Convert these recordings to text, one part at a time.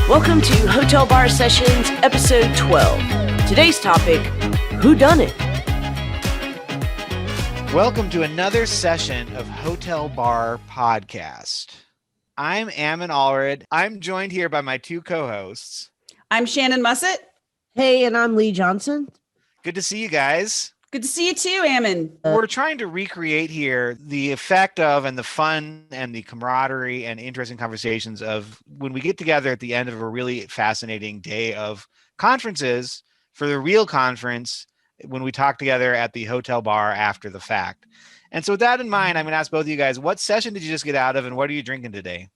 Welcome to Hotel Bar Sessions, episode 12. Today's topic, WhoDunnIt? Welcome to another session of Hotel Bar Podcast. I'm Ammon Allred. I'm joined here by my two co-hosts. I'm Shannon Mussett. Hey, and I'm Lee Johnson. Good to see you guys. Good to see you too, Ammon. We're trying to recreate here the effect of and the fun and the camaraderie and interesting conversations of when we get together at the end of a really fascinating day of conferences for the real conference when we talk together at the hotel bar after the fact. And so with that in mind, I'm going to ask both of you guys, what session did you just get out of and what are you drinking today?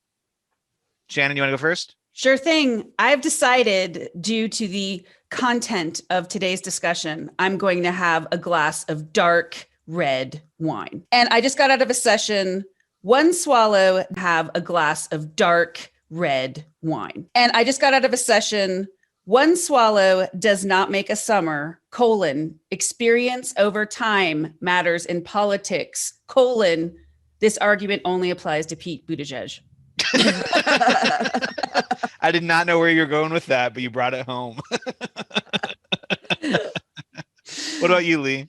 Shannon, you want to go first? Sure thing. I've decided, due to the content of today's discussion, I'm going to have a glass of dark red wine. And I just got out of a session, one swallow, have a glass of dark red wine. And I just got out of a session, one swallow does not make a summer, experience over time matters in politics, this argument only applies to Pete Buttigieg. I did not know where you were going with that, but you brought it home. What about you, Lee?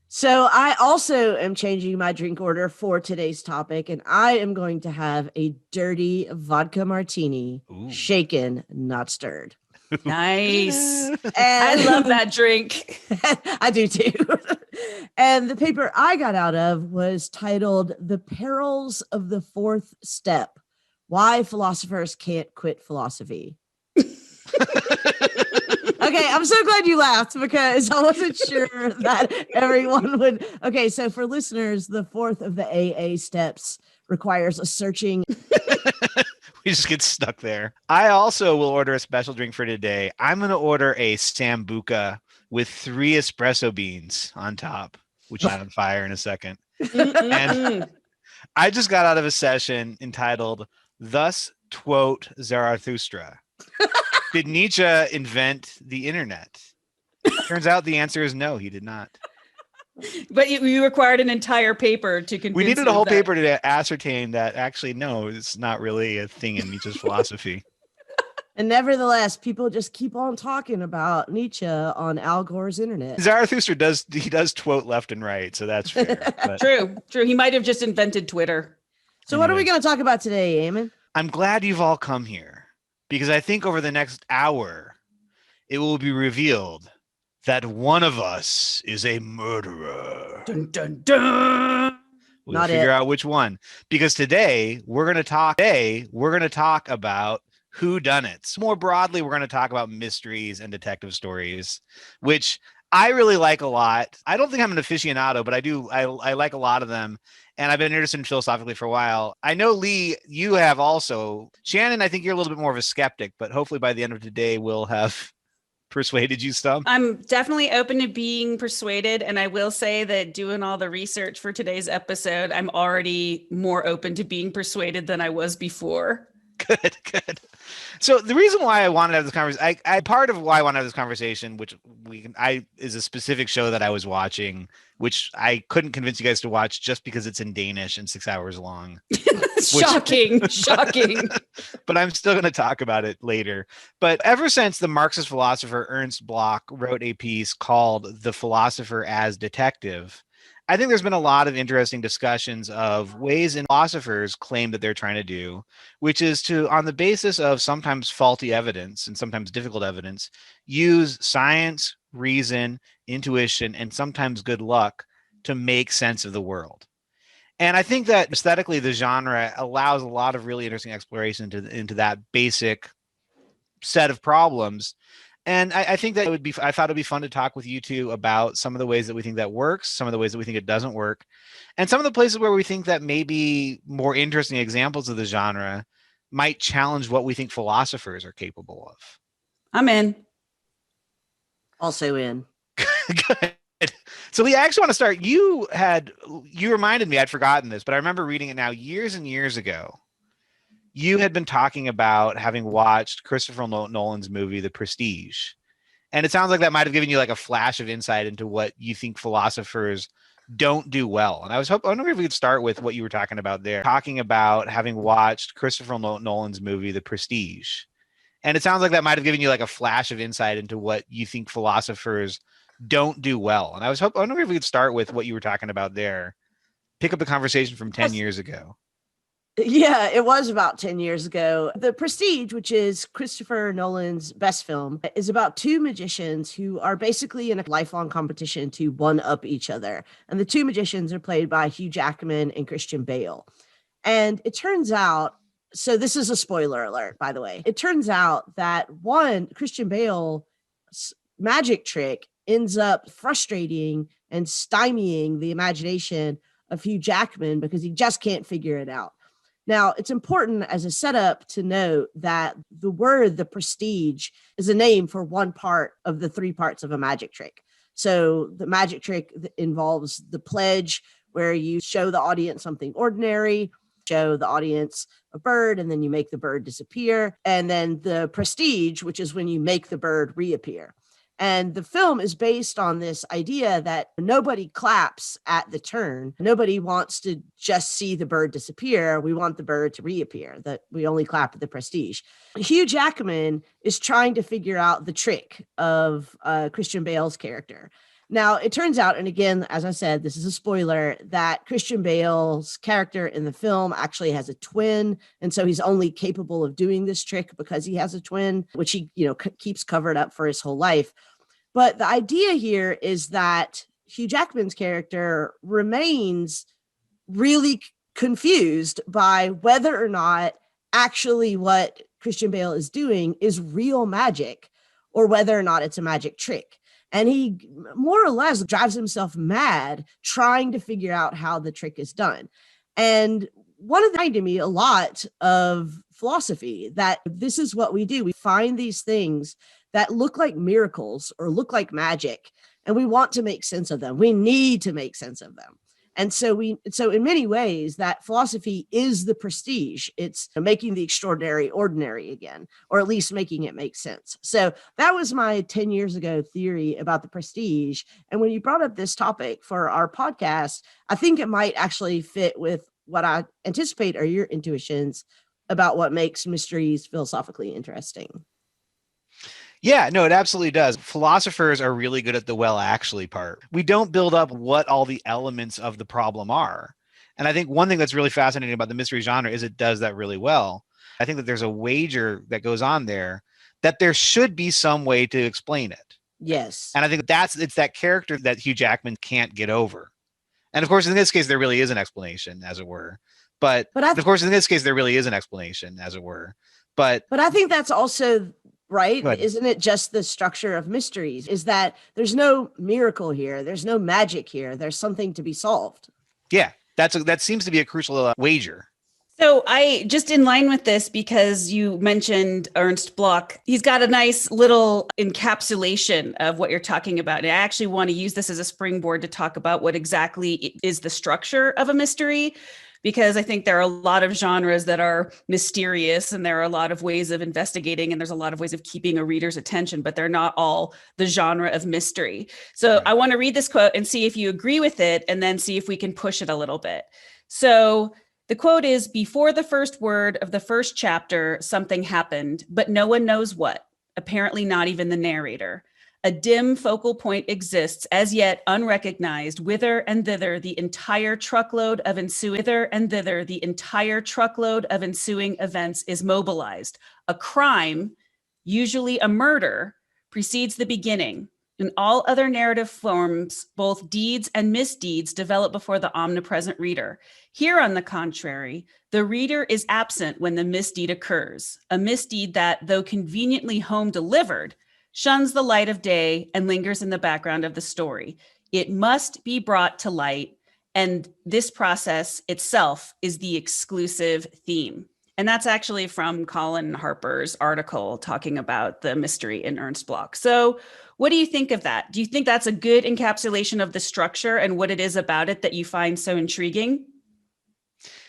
So I also am changing my drink order for today's topic, and I am going to have a dirty vodka martini, shaken, not stirred. Nice. And I love that drink. I do too. And the paper I got out of was titled The Perils of the Fourth Step: Why Philosophers Can't Quit Philosophy. Okay, I'm so glad you laughed because I wasn't sure that everyone would. Okay, so for listeners, the fourth of the AA steps requires a searching. We just get stuck there. I also will order a special drink for today. I'm going to order a Sambuca with 3 espresso beans on top, which is on fire in a second. And I just got out of a session entitled Thus Quote Zarathustra. Did Nietzsche invent the internet? Turns out the answer is no, he did not. But you required an entire paper to convince. We needed a whole paper to ascertain that actually, no, it's not really a thing in Nietzsche's philosophy. And nevertheless, people just keep on talking about Nietzsche on Al Gore's internet. Zarathustra does quote left and right, so that's fair. But True. He might have just invented Twitter. So what are we going to talk about today, Eamon? I'm glad you've all come here because I think over the next hour, it will be revealed that one of us is a murderer. Dun, dun, dun. We'll figure out which one. Because today we're going to talk about WhoDunnits. More broadly, we're going to talk about mysteries and detective stories, which I really like a lot. I don't think I'm an aficionado, but I like a lot of them. And I've been interested in philosophically for a while. I know, Lee, you have also. Shannon, I think you're a little bit more of a skeptic, but hopefully by the end of today, we'll have persuaded you some. I'm definitely open to being persuaded. And I will say that doing all the research for today's episode, I'm already more open to being persuaded than I was before. Good. So the reason why I wanted to have this conversation, part of why I want to have this conversation, which is a specific show that I was watching, which I couldn't convince you guys to watch just because it's in Danish and 6 hours long. Shocking. But I'm still going to talk about it later. But ever since the Marxist philosopher Ernst Bloch wrote a piece called The Philosopher as Detective, I think there's been a lot of interesting discussions of ways in philosophers claim that they're trying to do, which is to, on the basis of sometimes faulty evidence and sometimes difficult evidence, use science, reason, intuition, and sometimes good luck to make sense of the world. And I think that aesthetically, the genre allows a lot of really interesting exploration into that basic set of problems. And I think that I thought it'd be fun to talk with you two about some of the ways that we think that works, some of the ways that we think it doesn't work, and some of the places where we think that maybe more interesting examples of the genre might challenge what we think philosophers are capable of. I'm in. Also in. Good. So Lee, I actually want to start. You reminded me, I'd forgotten this, but I remember reading it now years and years ago. You had been talking about having watched Christopher Nolan's movie, The Prestige. And it sounds like that might have given you like a flash of insight into what you think philosophers don't do well. And I wondering if we could start with what you were talking about there, talking about having watched Christopher Nolan's movie, The Prestige. And it sounds like that might have given you like a flash of insight into what you think philosophers don't do well. And I wondering if we could start with what you were talking about there, pick up the conversation from 10 years ago. Yeah, it was about 10 years ago. The Prestige, which is Christopher Nolan's best film, is about two magicians who are basically in a lifelong competition to one up each other. And the two magicians are played by Hugh Jackman and Christian Bale. And it turns out, so this is a spoiler alert, by the way. It turns out that one, Christian Bale's magic trick ends up frustrating and stymieing the imagination of Hugh Jackman because he just can't figure it out. Now, it's important as a setup to note that the word, the prestige, is a name for one part of the three parts of a magic trick. So the magic trick involves the pledge, where you show the audience something ordinary, show the audience a bird, and then you make the bird disappear. And then the prestige, which is when you make the bird reappear. And the film is based on this idea that nobody claps at the turn. Nobody wants to just see the bird disappear. We want the bird to reappear, that we only clap at the prestige. Hugh Jackman is trying to figure out the trick of Christian Bale's character. Now, it turns out, and again, as I said, this is a spoiler, that Christian Bale's character in the film actually has a twin. And so he's only capable of doing this trick because he has a twin, which he, keeps covered up for his whole life. But the idea here is that Hugh Jackman's character remains really confused by whether or not actually what Christian Bale is doing is real magic or whether or not it's a magic trick. And he more or less drives himself mad trying to figure out how the trick is done. And one of the reminded me a lot of philosophy, that this is what we do. We find these things that look like miracles or look like magic, and we want to make sense of them. We need to make sense of them. And so in many ways, that philosophy is the prestige. It's making the extraordinary ordinary again, or at least making it make sense. So that was my 10 years ago theory about the prestige. And when you brought up this topic for our podcast, I think it might actually fit with what I anticipate are your intuitions about what makes mysteries philosophically interesting. Yeah, no, it absolutely does. Philosophers are really good at the well actually part. We don't build up what all the elements of the problem are. And I think one thing that's really fascinating about the mystery genre is it does that really well. I think that there's a wager that goes on there that there should be some way to explain it. Yes. And I think it's that character that Hugh Jackman can't get over. And of course, in this case, there really is an explanation, as it were. But I think that's also right. Isn't it just the structure of mysteries? Is that there's no miracle here. There's no magic here. There's something to be solved. Yeah, that seems to be a crucial wager. So I just in line with this, because you mentioned Ernst Bloch, he's got a nice little encapsulation of what you're talking about. And I actually want to use this as a springboard to talk about what exactly is the structure of a mystery, because I think there are a lot of genres that are mysterious and there are a lot of ways of investigating and there's a lot of ways of keeping a reader's attention, but they're not all the genre of mystery. So right. I want to read this quote and see if you agree with it and then see if we can push it a little bit. So the quote is, "Before the first word of the first chapter, something happened, but no one knows what, apparently not even the narrator. A dim focal point exists, as yet unrecognized, whither and thither the entire truckload of ensuing events is mobilized. A crime, usually a murder, precedes the beginning. In all other narrative forms, both deeds and misdeeds develop before the omnipresent reader. Here, on the contrary, the reader is absent when the misdeed occurs, a misdeed that, though conveniently home delivered, shuns the light of day and lingers in the background of the story. It must be brought to light, and this process itself is the exclusive theme." And that's actually from Colin Harper's article talking about the mystery in Ernst Bloch. So what do you think of that? Do you think that's a good encapsulation of the structure and what it is about it that you find so intriguing?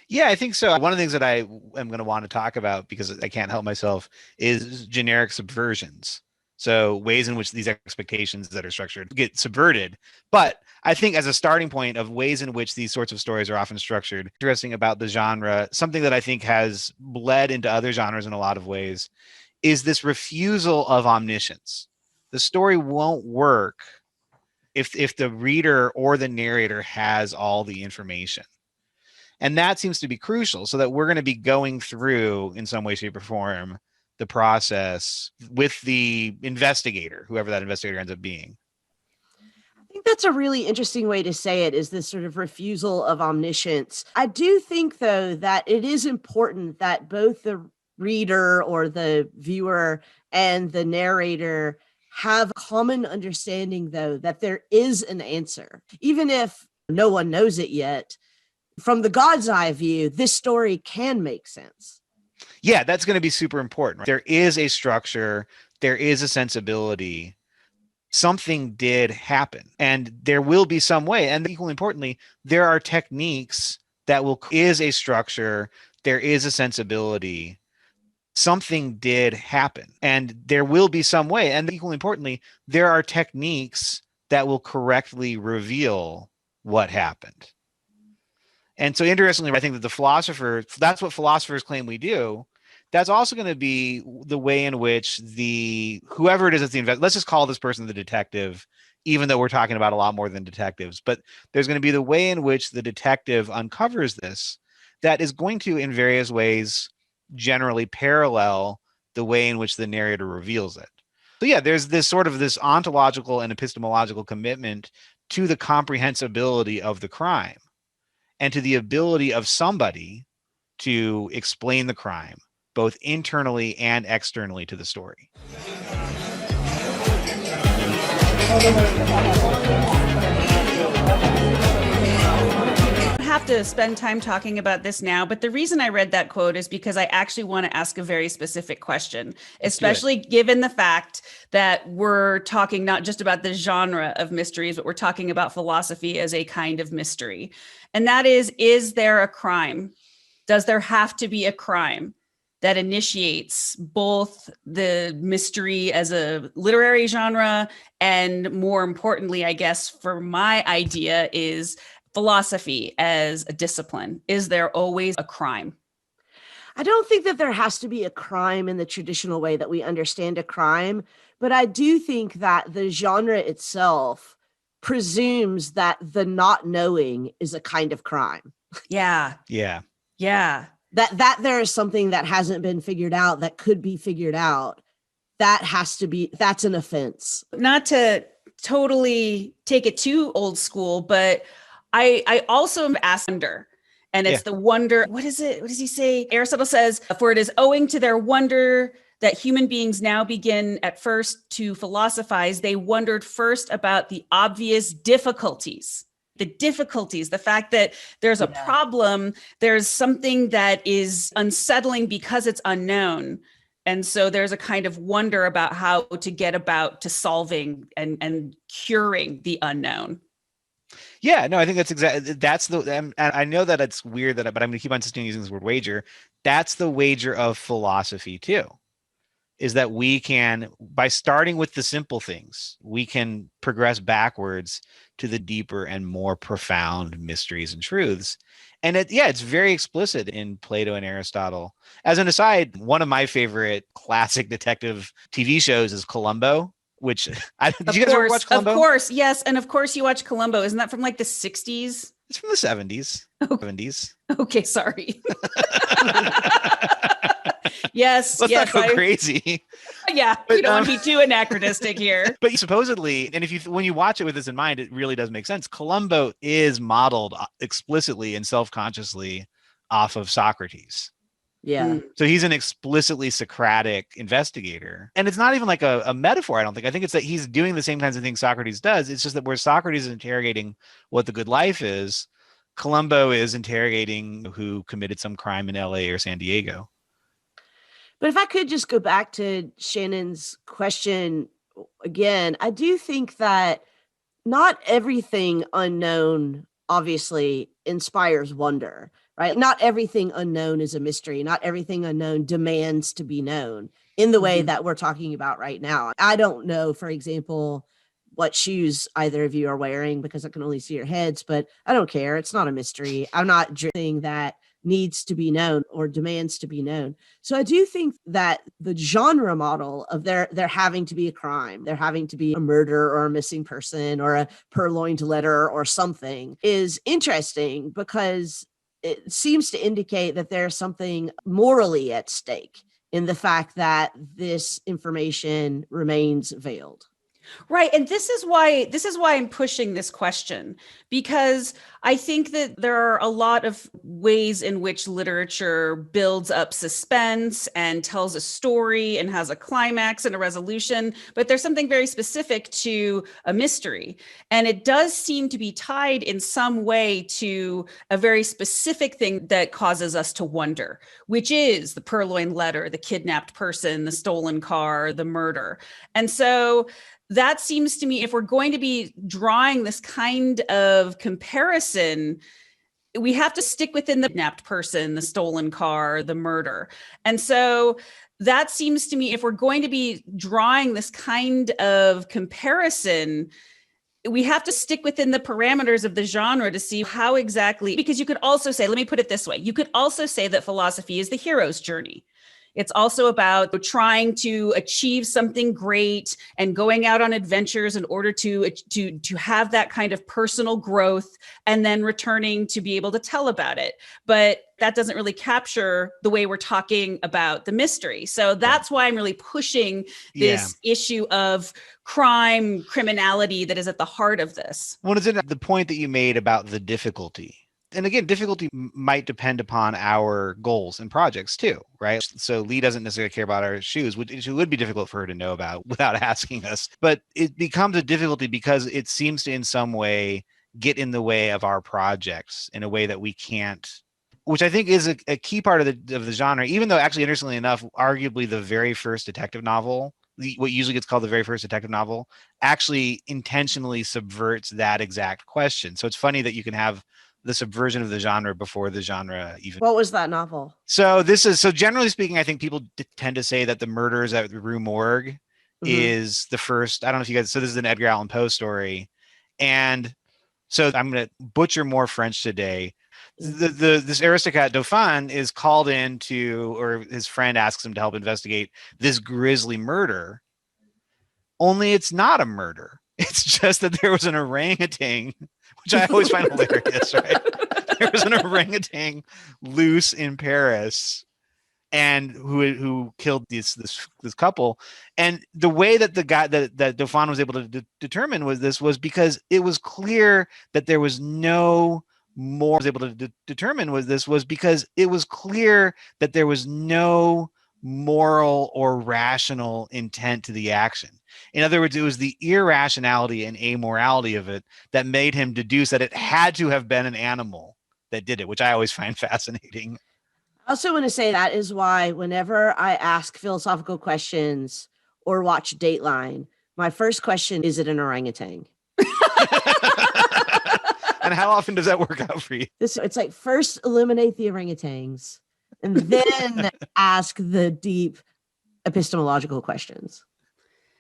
Yeah, I think so. One of the things that I am going to want to talk about, because I can't help myself, is generic subversions. So ways in which these expectations that are structured get subverted. But I think as a starting point of ways in which these sorts of stories are often structured, interesting about the genre, something that I think has bled into other genres in a lot of ways, is this refusal of omniscience. The story won't work if the reader or the narrator has all the information. And that seems to be crucial, so that we're going to be going through, in some way, shape, or form, the process with the investigator, whoever that investigator ends up being. I think that's a really interesting way to say it, is this sort of refusal of omniscience. I do think, though, that it is important that both the reader or the viewer and the narrator have common understanding, though, that there is an answer. Even if no one knows it yet, from the God's eye view, this story can make sense. Yeah, that's going to be super important. Right? There is a structure, there is a sensibility. Something did happen, and there will be some way. And equally importantly, there are techniques that is a structure, there is a sensibility. Something did happen, and there will be some way. And equally importantly, there are techniques that will correctly reveal what happened. And so interestingly, I think that that's what philosophers claim we do. That's also going to be the way in which whoever it is that's let's just call this person the detective, even though we're talking about a lot more than detectives. But there's going to be the way in which the detective uncovers this that is going to, in various ways, generally parallel the way in which the narrator reveals it. So yeah, there's this ontological and epistemological commitment to the comprehensibility of the crime and to the ability of somebody to explain the crime, both internally and externally to the story. Have to spend time talking about this now, but the reason I read that quote is because I actually want to ask a very specific question, especially given the fact that we're talking not just about the genre of mysteries, but we're talking about philosophy as a kind of mystery. And that is there a crime? Does there have to be a crime that initiates both the mystery as a literary genre and, more importantly, I guess, for my idea, is philosophy as a discipline? Is there always a crime? I don't think that there has to be a crime in the traditional way that we understand a crime, but I do think that the genre itself presumes that the not knowing is a kind of crime. Yeah. Yeah. Yeah. That there is something that hasn't been figured out that could be figured out. That's an offense. Not to totally take it too old school, but I also am asked wonder, and it's the wonder. What is it? What does he say? Aristotle says, for it is owing to their wonder that human beings now begin at first to philosophize. They wondered first about the obvious difficulties, the fact that there's a problem, there's something that is unsettling because it's unknown. And so there's a kind of wonder about how to get about to solving and curing the unknown. Yeah, no, I think that's and I know that it's weird but I'm going to keep on insisting using this word wager. That's the wager of philosophy too, is that we can, by starting with the simple things, we can progress backwards to the deeper and more profound mysteries and truths. And it's very explicit in Plato and Aristotle. As an aside, one of my favorite classic detective TV shows is Columbo, which did you guys ever watch Columbo? Of course, yes. And of course you watch Columbo. Isn't that from like the 60s? It's from the 70s. Okay. 70s. Okay, sorry. Yes. Let's not go crazy. Yeah, but, we don't want to be too anachronistic here. But supposedly, and when you watch it with this in mind, it really does make sense. Columbo is modeled explicitly and self-consciously off of Socrates. Yeah. So he's an explicitly Socratic investigator. And it's not even like a metaphor, I don't think. I think it's that he's doing the same kinds of things Socrates does. It's just that where Socrates is interrogating what the good life is, Columbo is interrogating who committed some crime in LA or San Diego. But if I could just go back to Shannon's question again, I do think that not everything unknown obviously inspires wonder, right? Not everything unknown is a mystery. Not everything unknown demands to be known in the way that we're talking about right now. I don't know, for example, what shoes either of you are wearing because I can only see your heads, but I don't care. It's not a mystery. I'm not doing that needs to be known or demands to be known. So I do think that the genre model of there having to be a crime, there having to be a murder or a missing person or a purloined letter or something is interesting because it seems to indicate that there's something morally at stake in the fact that this information remains veiled. Right. And this is why I'm pushing this question, because I think that there are a lot of ways in which literature builds up suspense and tells a story and has a climax and a resolution, but there's something very specific to a mystery. And it does seem to be tied in some way to a very specific thing that causes us to wonder, which is the purloined letter, the kidnapped person, the stolen car, the murder. And so that seems to me, if we're going to be drawing this kind of comparison, we have to stick within the kidnapped person, the stolen car, the murder. And so that seems to me, if we're going to be drawing this kind of comparison, we have to stick within the parameters of the genre to see how exactly, because you could also say, let me put it this way, you could also say that philosophy is the hero's journey. It's also about trying to achieve something great and going out on adventures in order to have that kind of personal growth and then returning to be able to tell about it. But that doesn't really capture the way we're talking about the mystery. So that's why I'm really pushing this issue of crime, criminality that is at the heart of this. Well, it's in the point that you made about the difficulty. And again, difficulty might depend upon our goals and projects too, right? So Lee doesn't necessarily care about our shoes, which would be difficult for her to know about without asking us. But it becomes a difficulty because it seems to in some way get in the way of our projects in a way that we can't, which I think is a key part of the genre, even though actually, interestingly enough, arguably the very first detective novel, what usually gets called the very first detective novel, actually intentionally subverts that exact question. So it's funny that you can have the subversion of the genre before the genre even. What was that novel? So generally speaking, I think people tend to say that The Murders at the Rue Morgue is the first. I don't know if you guys. So this is an Edgar Allan Poe story, and so I'm going to butcher more French today. This aristocrat Dauphin is called in to, or his friend asks him to help investigate this grisly murder. Only it's not a murder. It's just that there was an orangutan, which I always find hilarious, right? There was an orangutan loose in Paris, and who killed this couple. And the way that the guy that Dauphin was able to determine was because it was clear that there was no more. Was able to determine was because it was clear that there was no moral or rational intent to the action. In other words, it was the irrationality and amorality of it that made him deduce that it had to have been an animal that did it, which I always find fascinating. I also want to say that is why whenever I ask philosophical questions or watch Dateline, my first question, is it an orangutan? And how often does that work out for you? It's like first eliminate the orangutans and then ask the deep epistemological questions.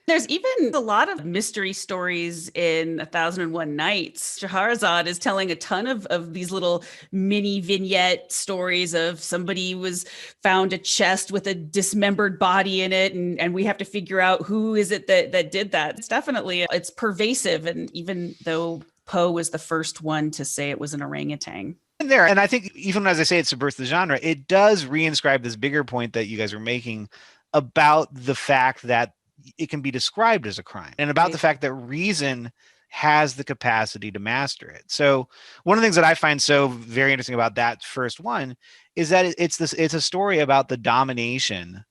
There's even a lot of mystery stories in 1001 Nights. Scheherazade is telling a ton of these little mini vignette stories of somebody was found a chest with a dismembered body in it, and we have to figure out who is it that did that. It's pervasive, and even though Poe was the first one to say it was an orangutan. And I think even as I say it subverts the genre, it does reinscribe this bigger point that you guys were making about the fact that it can be described as a crime, and about the fact that reason has the capacity to master it. So one of the things that I find so very interesting about that first one is that it's a story about the domination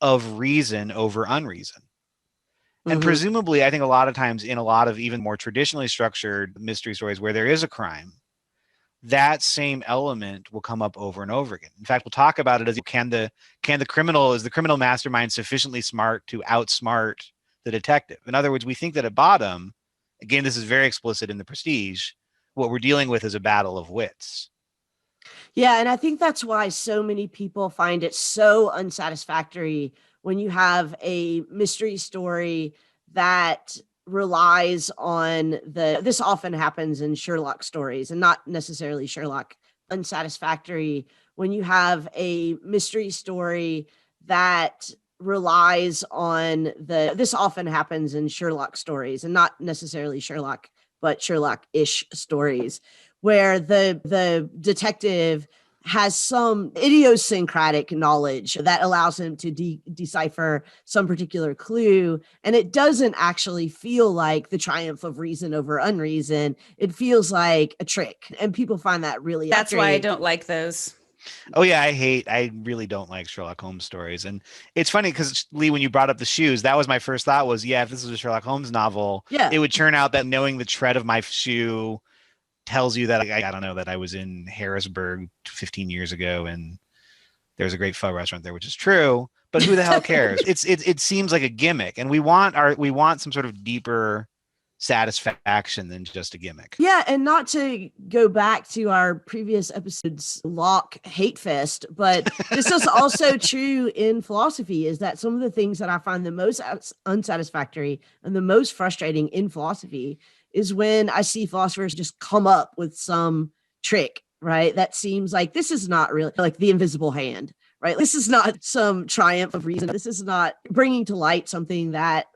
of reason over unreason. And presumably, I think a lot of times in a lot of even more traditionally structured mystery stories where there is a crime, that same element will come up over and over again. In fact, we'll talk about it as is the criminal mastermind sufficiently smart to outsmart the detective? In other words, we think that at bottom, again, this is very explicit in The Prestige, what we're dealing with is a battle of wits. Yeah, and I think that's why so many people find it so unsatisfactory when you have a mystery story that relies on this often happens in Sherlock stories, and not necessarily Sherlock, unsatisfactory when you have a mystery story that relies on this often happens in Sherlock stories, and not necessarily Sherlock, but Sherlock-ish stories, where the detective has some idiosyncratic knowledge that allows him to decipher some particular clue. And it doesn't actually feel like the triumph of reason over unreason. It feels like a trick. And people find that really That's why I don't like those. Oh yeah, I really don't like Sherlock Holmes stories. And it's funny because Lee, when you brought up the shoes, that was my first thought was, yeah, if this was a Sherlock Holmes novel, it would turn out that knowing the tread of my shoe tells you that I don't know, that I was in Harrisburg 15 years ago and there's a great pho restaurant there, which is true, but who the hell cares? It seems like a gimmick, and we want some sort of deeper satisfaction than just a gimmick. Yeah, and not to go back to our previous episode's Locke hate fest, but this is also true in philosophy, is that some of the things that I find the most unsatisfactory and the most frustrating in philosophy is when I see philosophers just come up with some trick, right? That seems like this is not really like the invisible hand, right? This is not some triumph of reason. This is not bringing to light something that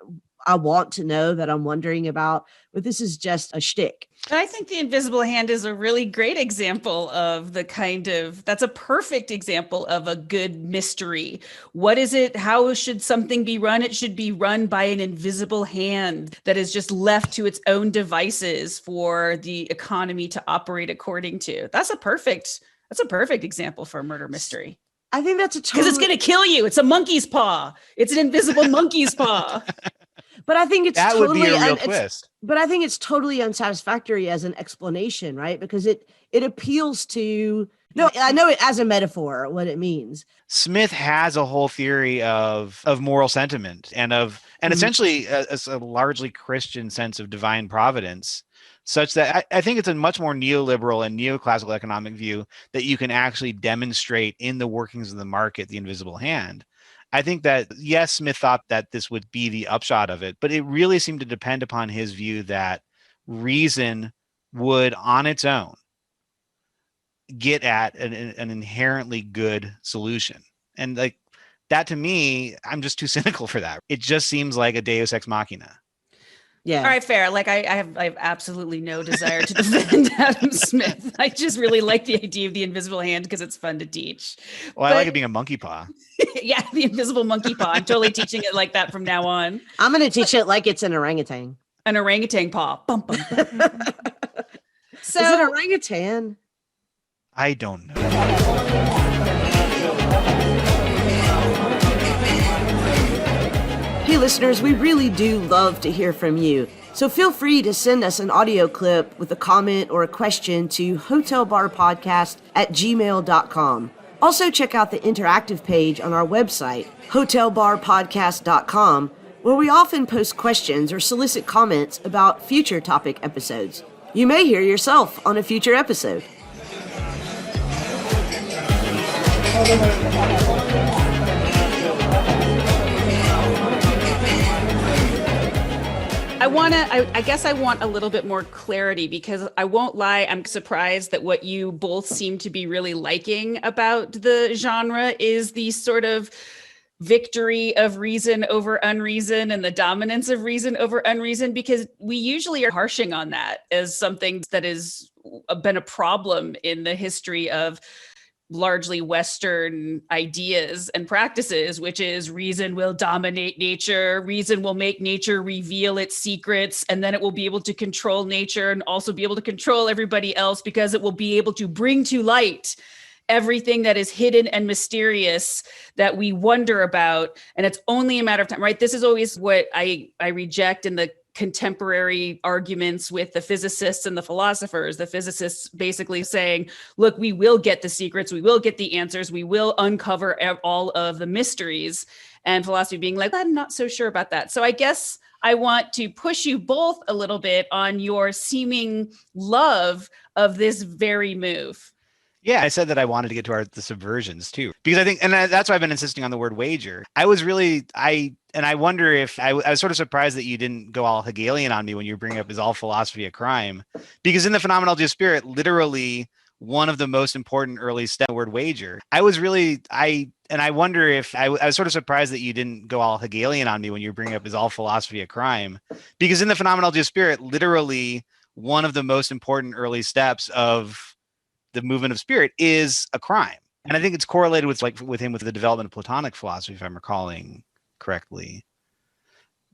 I want to know, that I'm wondering about, but this is just a shtick. I think the invisible hand is a really great example of that's a perfect example of a good mystery. What is it? How should something be run? It should be run by an invisible hand that is just left to its own devices for the economy to operate according to. That's a perfect example for a murder mystery. I think that's because it's going to kill you. It's a monkey's paw. It's an invisible monkey's paw. But I think that would be a real twist. But I think it's totally unsatisfactory as an explanation, right? Because it appeals to, no, I know it as a metaphor, what it means. Smith has a whole theory of moral sentiment and essentially a largely Christian sense of divine providence, such that I think it's a much more neoliberal and neoclassical economic view that you can actually demonstrate in the workings of the market, the invisible hand. I think that, yes, Smith thought that this would be the upshot of it, but it really seemed to depend upon his view that reason would on its own get at an inherently good solution. And like that, to me, I'm just too cynical for that. It just seems like a Deus Ex Machina. Yeah. All right, fair. Like I have absolutely no desire to defend Adam Smith. I just really like the idea of the invisible hand because it's fun to teach. Well, I like it being a monkey paw. Yeah, the invisible monkey paw. I'm totally teaching it like that from now on. I'm going to teach it like it's an orangutan. An orangutan paw. Bum, bum, bum. So, is it orangutan? I don't know. Hey listeners, we really do love to hear from you. So feel free to send us an audio clip with a comment or a question to hotelbarpodcast@gmail.com. Also check out the interactive page on our website, hotelbarpodcast.com, where we often post questions or solicit comments about future topic episodes. You may hear yourself on a future episode. I guess I want a little bit more clarity, because I won't lie, I'm surprised that what you both seem to be really liking about the genre is the sort of victory of reason over unreason and the dominance of reason over unreason, because we usually are harshing on that as something that has been a problem in the history of largely Western ideas and practices, which is reason will dominate nature, reason will make nature reveal its secrets, and then it will be able to control nature and also be able to control everybody else because it will be able to bring to light everything that is hidden and mysterious that we wonder about. And it's only a matter of time, right? This is always what I reject in the contemporary arguments with the physicists and the philosophers. The physicists basically saying, look, we will get the secrets, we will get the answers, we will uncover all of the mysteries. And philosophy being like, I'm not so sure about that. So I guess I want to push you both a little bit on your seeming love of this very move. Yeah, I said that I wanted to get to the subversions too, because I think, and that's why I've been insisting on the word wager. I was really, and I wonder if I was sort of surprised that you didn't go all Hegelian on me when you bring up is all philosophy a crime? Because in the phenomenology of spirit, literally one of the most important early steps, the word wager. I was really, and I wonder if I was sort of surprised that you didn't go all Hegelian on me when you bring up is all philosophy a crime? Because in the phenomenology of spirit, literally one of the most important early steps of the movement of spirit is a crime. And I think it's correlated with with the development of Platonic philosophy, if I'm recalling correctly.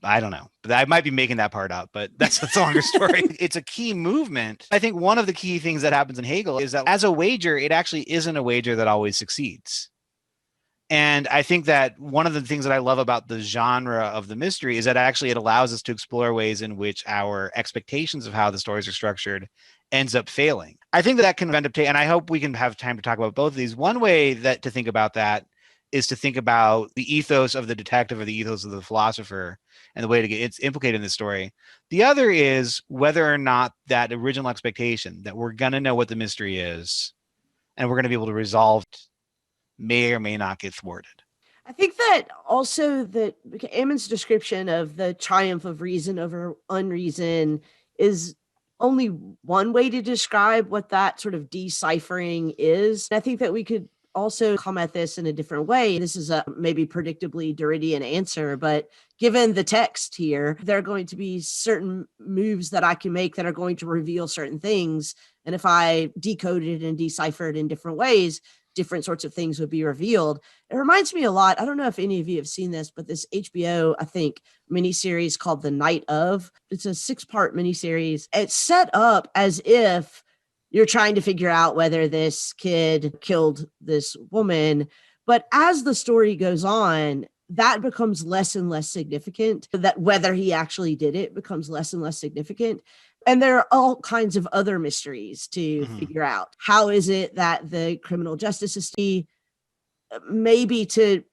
I don't know, but I might be making that part up, but that's a longer story. It's a key movement. I think one of the key things that happens in Hegel is that as a wager, it actually isn't a wager that always succeeds. And I think that one of the things that I love about the genre of the mystery is that actually it allows us to explore ways in which our expectations of how the stories are structured ends up failing. I think that can end up and I hope we can have time to talk about both of these. One way that to think about that is to think about the ethos of the detective or the ethos of the philosopher and the way to get it's implicated in the story. The other is whether or not that original expectation that we're going to know what the mystery is and we're going to be able to resolve it may or may not get thwarted. I think that also that Ammon's description of the triumph of reason over unreason is only one way to describe what that sort of deciphering is. I think that we could also come at this in a different way. This is a maybe predictably Derridian answer, but given the text here, there are going to be certain moves that I can make that are going to reveal certain things. And if I decoded and deciphered in different ways, different sorts of things would be revealed. It reminds me a lot. I don't know if any of you have seen this, but this HBO, I think, miniseries called The Night of. It's a 6-part miniseries. It's set up as if you're trying to figure out whether this kid killed this woman. But as the story goes on, that becomes less and less significant. That whether he actually did it becomes less and less significant. And there are all kinds of other mysteries to figure out. How is it that the criminal justice system, maybe to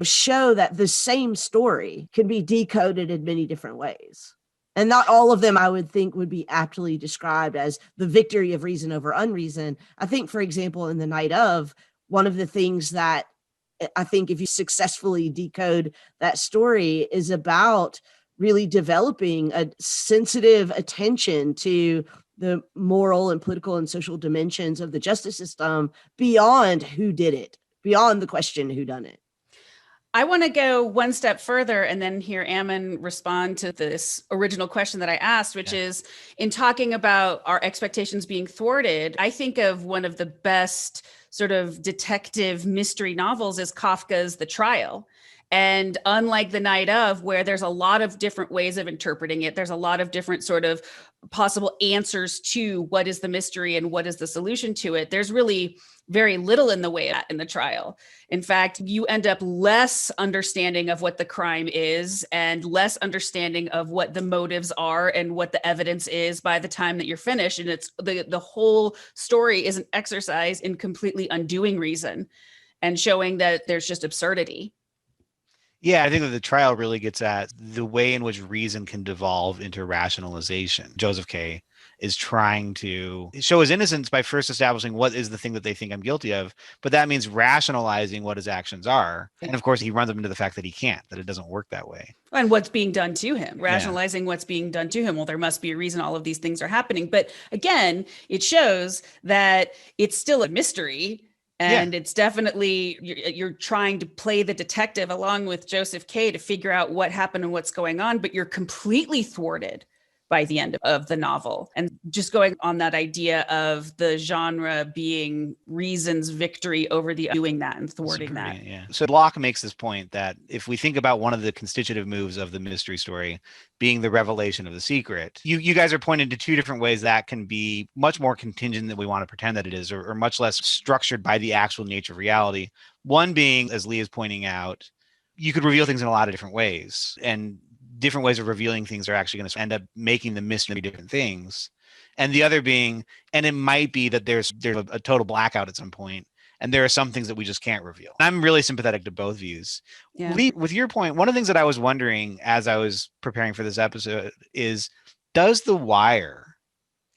show that the same story can be decoded in many different ways? And not all of them, I would think, would be aptly described as the victory of reason over unreason. I think, for example, in The Night of, one of the things that I think if you successfully decode that story is about really developing a sensitive attention to the moral and political and social dimensions of the justice system beyond who did it, beyond the question who done it. I want to go one step further and then hear Ammon respond to this original question that I asked, which is in talking about our expectations being thwarted. I think of one of the best sort of detective mystery novels is Kafka's The Trial. And unlike The Night of, where there's a lot of different ways of interpreting it, there's a lot of different sort of possible answers to what is the mystery and what is the solution to it. There's really very little in the way of that in The Trial. In fact, you end up less understanding of what the crime is and less understanding of what the motives are and what the evidence is by the time that you're finished. And it's the whole story is an exercise in completely undoing reason and showing that there's just absurdity. Yeah, I think that The Trial really gets at the way in which reason can devolve into rationalization. Joseph K. is trying to show his innocence by first establishing what is the thing that they think I'm guilty of, but that means rationalizing what his actions are. And of course, he runs them into the fact that he can't, that it doesn't work that way. And what's being done to him, rationalizing what's being done to him. Well, there must be a reason all of these things are happening. But again, it shows that it's still a mystery. And it's definitely, you're trying to play the detective along with Joseph K. to figure out what happened and what's going on, but you're completely thwarted by the end of the novel. And just going on that idea of the genre being reason's victory over the doing that and thwarting that. Yeah. So Locke makes this point that if we think about one of the constitutive moves of the mystery story being the revelation of the secret, you guys are pointing to two different ways that can be much more contingent than we want to pretend that it is, or much less structured by the actual nature of reality. One being, as Lee is pointing out, you could reveal things in a lot of different ways, and different ways of revealing things are actually going to end up making the mystery different things. And the other being, and it might be that there's a total blackout at some point, and there are some things that we just can't reveal. I'm really sympathetic to both views. Yeah. Lee, with your point, one of the things that I was wondering as I was preparing for this episode is, does The Wire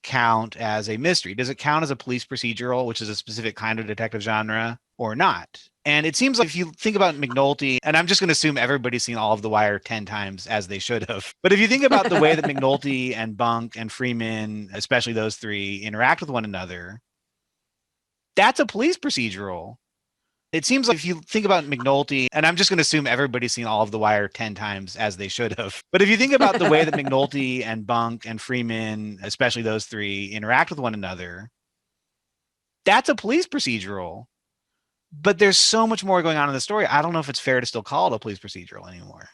count as a mystery? Does it count as a police procedural, which is a specific kind of detective genre, or not? And it seems like if you think about McNulty, and I'm just going to assume everybody's seen all of The Wire 10 times as they should have. But if you think about the way that McNulty and Bunk and Freeman, especially those three, interact with one another, that's a police procedural. It seems like if you think about McNulty, and I'm just going to assume everybody's seen all of The Wire 10 times as they should have. But if you think about the way that McNulty and Bunk and Freeman, especially those three, interact with one another, that's a police procedural. But there's so much more going on in the story. I don't know if it's fair to still call it a police procedural anymore.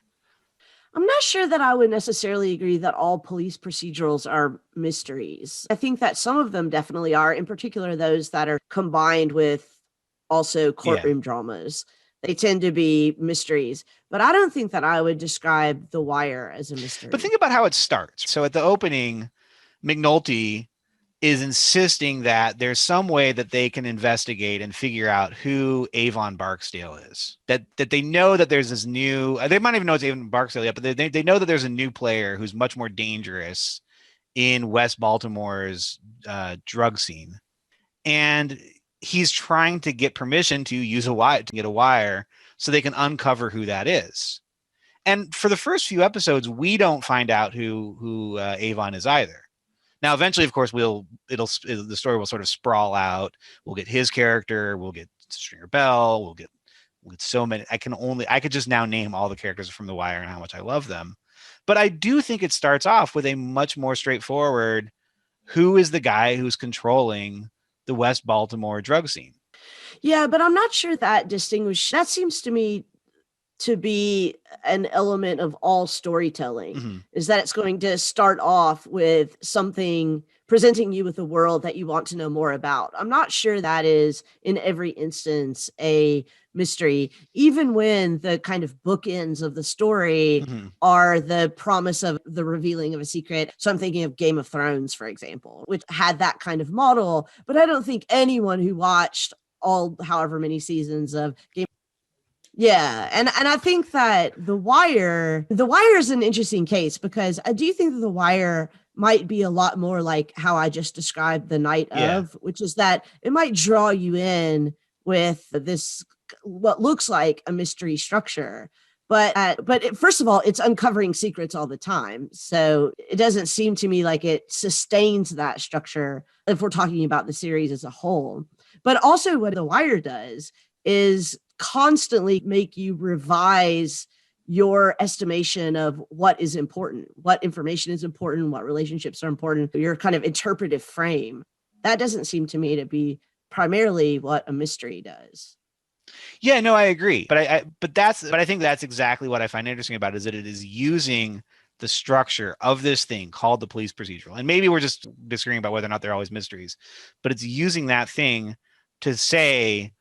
I'm not sure that I would necessarily agree that all police procedurals are mysteries. I think that some of them definitely are, in particular, those that are combined with also courtroom dramas. They tend to be mysteries, but I don't think that I would describe The Wire as a mystery. But think about how it starts. So at the opening, McNulty is insisting that there's some way that they can investigate and figure out who Avon Barksdale is. That they know that there's this new, they might even know it's Avon Barksdale yet, but they know that there's a new player who's much more dangerous in West Baltimore's drug scene. And he's trying to get permission to use to get a wire so they can uncover who that is. And for the first few episodes, we don't find out who Avon is either. Now, eventually, of course, the story will sort of sprawl out. We'll get his character. We'll get Stringer Bell. We'll get so many. I could just now name all the characters from The Wire and how much I love them. But I do think it starts off with a much more straightforward, who is the guy who's controlling the West Baltimore drug scene? Yeah, but I'm not sure that that seems to me to be an element of all storytelling, is that it's going to start off with something presenting you with a world that you want to know more about. I'm not sure that is in every instance a mystery, even when the kind of bookends of the story are the promise of the revealing of a secret. So I'm thinking of Game of Thrones, for example, which had that kind of model, but I don't think anyone who watched however many seasons of Game. Yeah, and I think that The Wire is an interesting case, because I do think that The Wire might be a lot more like how I just described The Night of, which is that it might draw you in with this, what looks like a mystery structure. But first of all, it's uncovering secrets all the time. So it doesn't seem to me like it sustains that structure if we're talking about the series as a whole. But also what The Wire does is constantly make you revise your estimation of what is important, what information is important, what relationships are important, your kind of interpretive frame. That doesn't seem to me to be primarily what a mystery does. Yeah, no, I agree. But I think that's exactly what I find interesting about it, is that it is using the structure of this thing called the police procedural. And maybe we're just disagreeing about whether or not they're always mysteries, but it's using that thing to say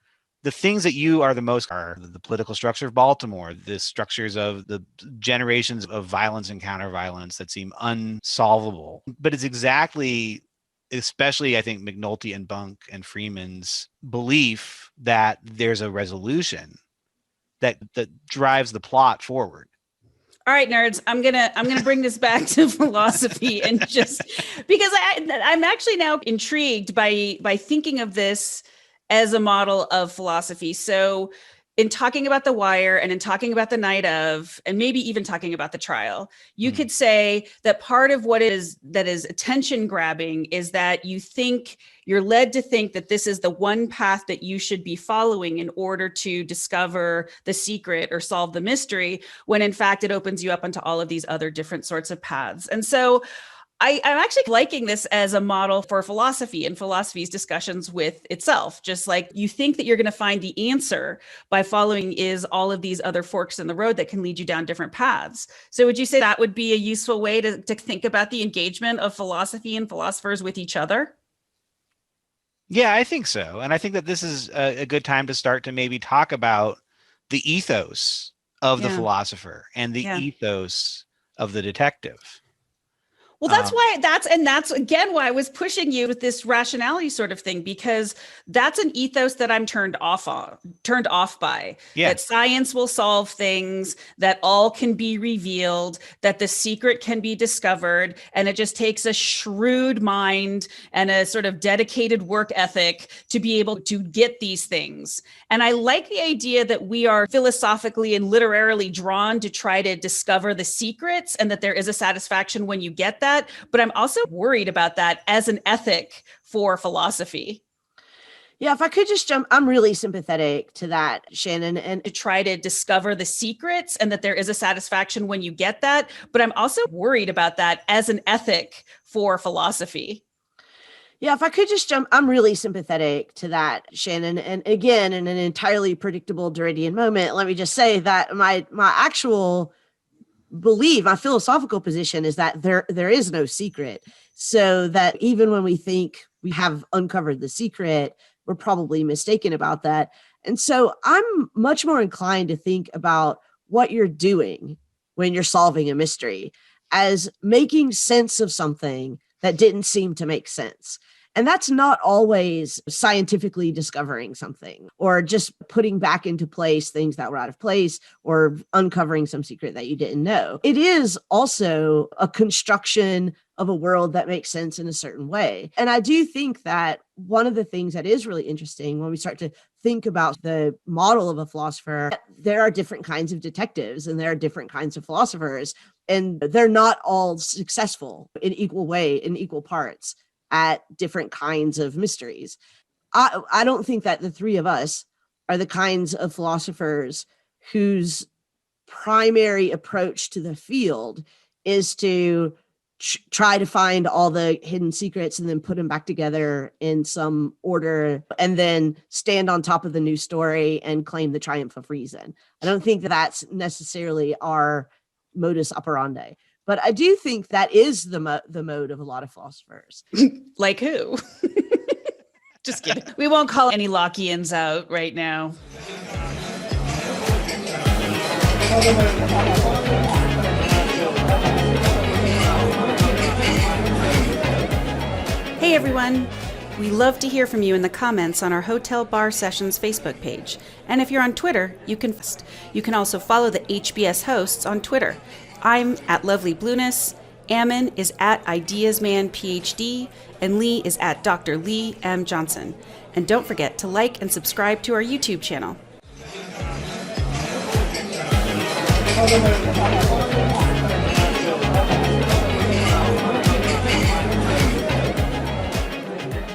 the things that you are the most are the political structure of Baltimore, the structures of the generations of violence and counter-violence that seem unsolvable. But it's exactly, especially I think McNulty and Bunk and Freeman's belief that there's a resolution that drives the plot forward. All right, nerds, I'm gonna bring this back to philosophy, and just because I'm actually now intrigued by thinking of this as a model of philosophy. So in talking about The Wire and in talking about The Night of, and maybe even talking about the trial, you could say that part of what is attention grabbing is that you're led to think that this is the one path that you should be following in order to discover the secret or solve the mystery, when in fact it opens you up onto all of these other different sorts of paths. And so I'm actually liking this as a model for philosophy and philosophy's discussions with itself. Just like you think that you're going to find the answer by following is all of these other forks in the road that can lead you down different paths. So would you say that would be a useful way to think about the engagement of philosophy and philosophers with each other? Yeah, I think so. And I think that this is a good time to start to maybe talk about the ethos of the philosopher and the ethos of the detective. Well, that's again why I was pushing you with this rationality sort of thing, because that's an ethos that I'm turned off by. Yeah. That science will solve things, that all can be revealed, that the secret can be discovered, and it just takes a shrewd mind and a sort of dedicated work ethic to be able to get these things. And I like the idea that we are philosophically and literarily drawn to try to discover the secrets, and that there is a satisfaction when you get that. But I'm also worried about that as an ethic for philosophy. Yeah, if I could just jump, I'm really sympathetic to that, Shannon, and to try to discover the secrets, and that there is a satisfaction when you get that. But I'm also worried about that as an ethic for philosophy. Yeah, if I could just jump, I'm really sympathetic to that, Shannon. And again, in an entirely predictable Duridian moment, let me just say that my actual believe, my philosophical position is that there is no secret. So that even when we think we have uncovered the secret, we're probably mistaken about that. And so I'm much more inclined to think about what you're doing when you're solving a mystery as making sense of something that didn't seem to make sense. And that's not always scientifically discovering something or just putting back into place things that were out of place or uncovering some secret that you didn't know. It is also a construction of a world that makes sense in a certain way. And I do think that one of the things that is really interesting when we start to think about the model of a philosopher, there are different kinds of detectives and there are different kinds of philosophers, and they're not all successful in equal way, in equal parts, at different kinds of mysteries. I don't think that the three of us are the kinds of philosophers whose primary approach to the field is to try to find all the hidden secrets and then put them back together in some order and then stand on top of the new story and claim the triumph of reason. I don't think that that's necessarily our modus operandi. But I do think that is the mode of a lot of philosophers. Like who? Just kidding. We won't call any Lockeans out right now. Hey everyone. We love to hear from you in the comments on our Hotel Bar Sessions Facebook page. And if you're on Twitter, you can also follow the HBS hosts on Twitter. I'm at Lovely Blueness, Ammon is at IdeasMan PhD, and Lee is at Dr. Lee M. Johnson. And don't forget to like and subscribe to our YouTube channel.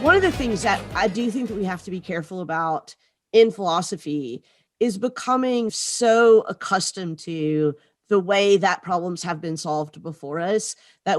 One of the things that I do think that we have to be careful about in philosophy is becoming so accustomed to the way that problems have been solved before us,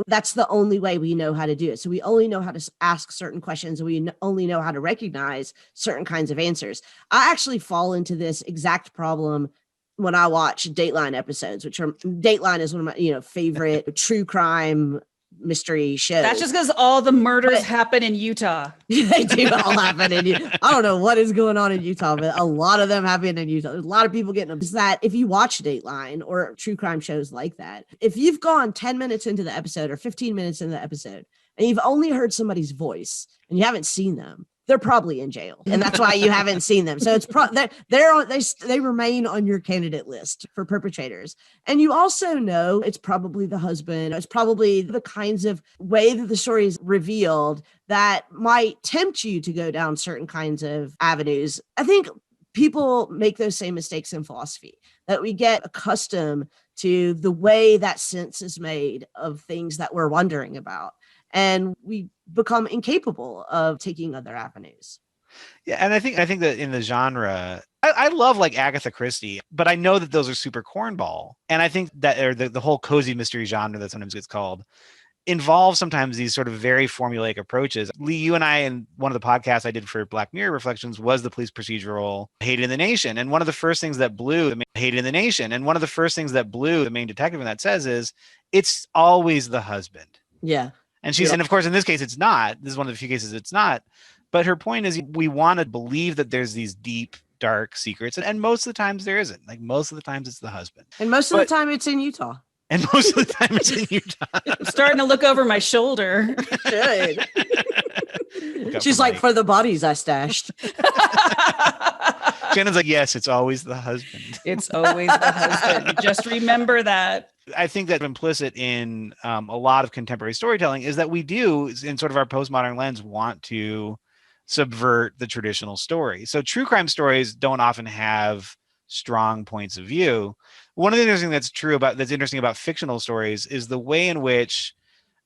that's the only way we know how to do it. So we only know how to ask certain questions, and we only know how to recognize certain kinds of answers. I actually fall into this exact problem when I watch Dateline episodes, Dateline is one of my favorite true crime mystery shows. That's just because all the murders happen in Utah. They do all happen in Utah. I don't know what is going on in Utah, but a lot of them happen in Utah. There's a lot of people getting them. Is that if you watch Dateline or true crime shows like that, if you've gone 10 minutes into the episode or 15 minutes into the episode and you've only heard somebody's voice and you haven't seen them, they're probably in jail, and that's why you haven't seen them. So it's they remain on your candidate list for perpetrators. And you also know it's probably the husband. It's probably the kinds of way that the story is revealed that might tempt you to go down certain kinds of avenues. I think people make those same mistakes in philosophy, that we get accustomed to the way that sense is made of things that we're wondering about, and we become incapable of taking other avenues. Yeah, and I think that in the genre, I love like Agatha Christie, but I know that those are super cornball. And I think that the whole cozy mystery genre that sometimes gets called involves sometimes these sort of very formulaic approaches. Lee, you and I, in one of the podcasts I did for Black Mirror Reflections, was the police procedural Hated in the Nation. And one of the first things that blew the main detective in that says is, it's always the husband. Yeah. And and of course, in this case, it's not. This is one of the few cases it's not. But her point is, we want to believe that there's these deep, dark secrets. And most of the times there isn't. Like most of the times it's the husband. And most of the time it's in Utah. And most of the time it's in Utah. I'm starting to look over my shoulder. Should. Look up She's for like, Mike. for the bodies I stashed. Shannon's like, yes, it's always the husband. It's always the husband. Just remember that. I think that implicit in a lot of contemporary storytelling is that we do, in sort of our postmodern lens, want to subvert the traditional story. So true crime stories don't often have strong points of view. One of the things that's interesting about fictional stories is the way in which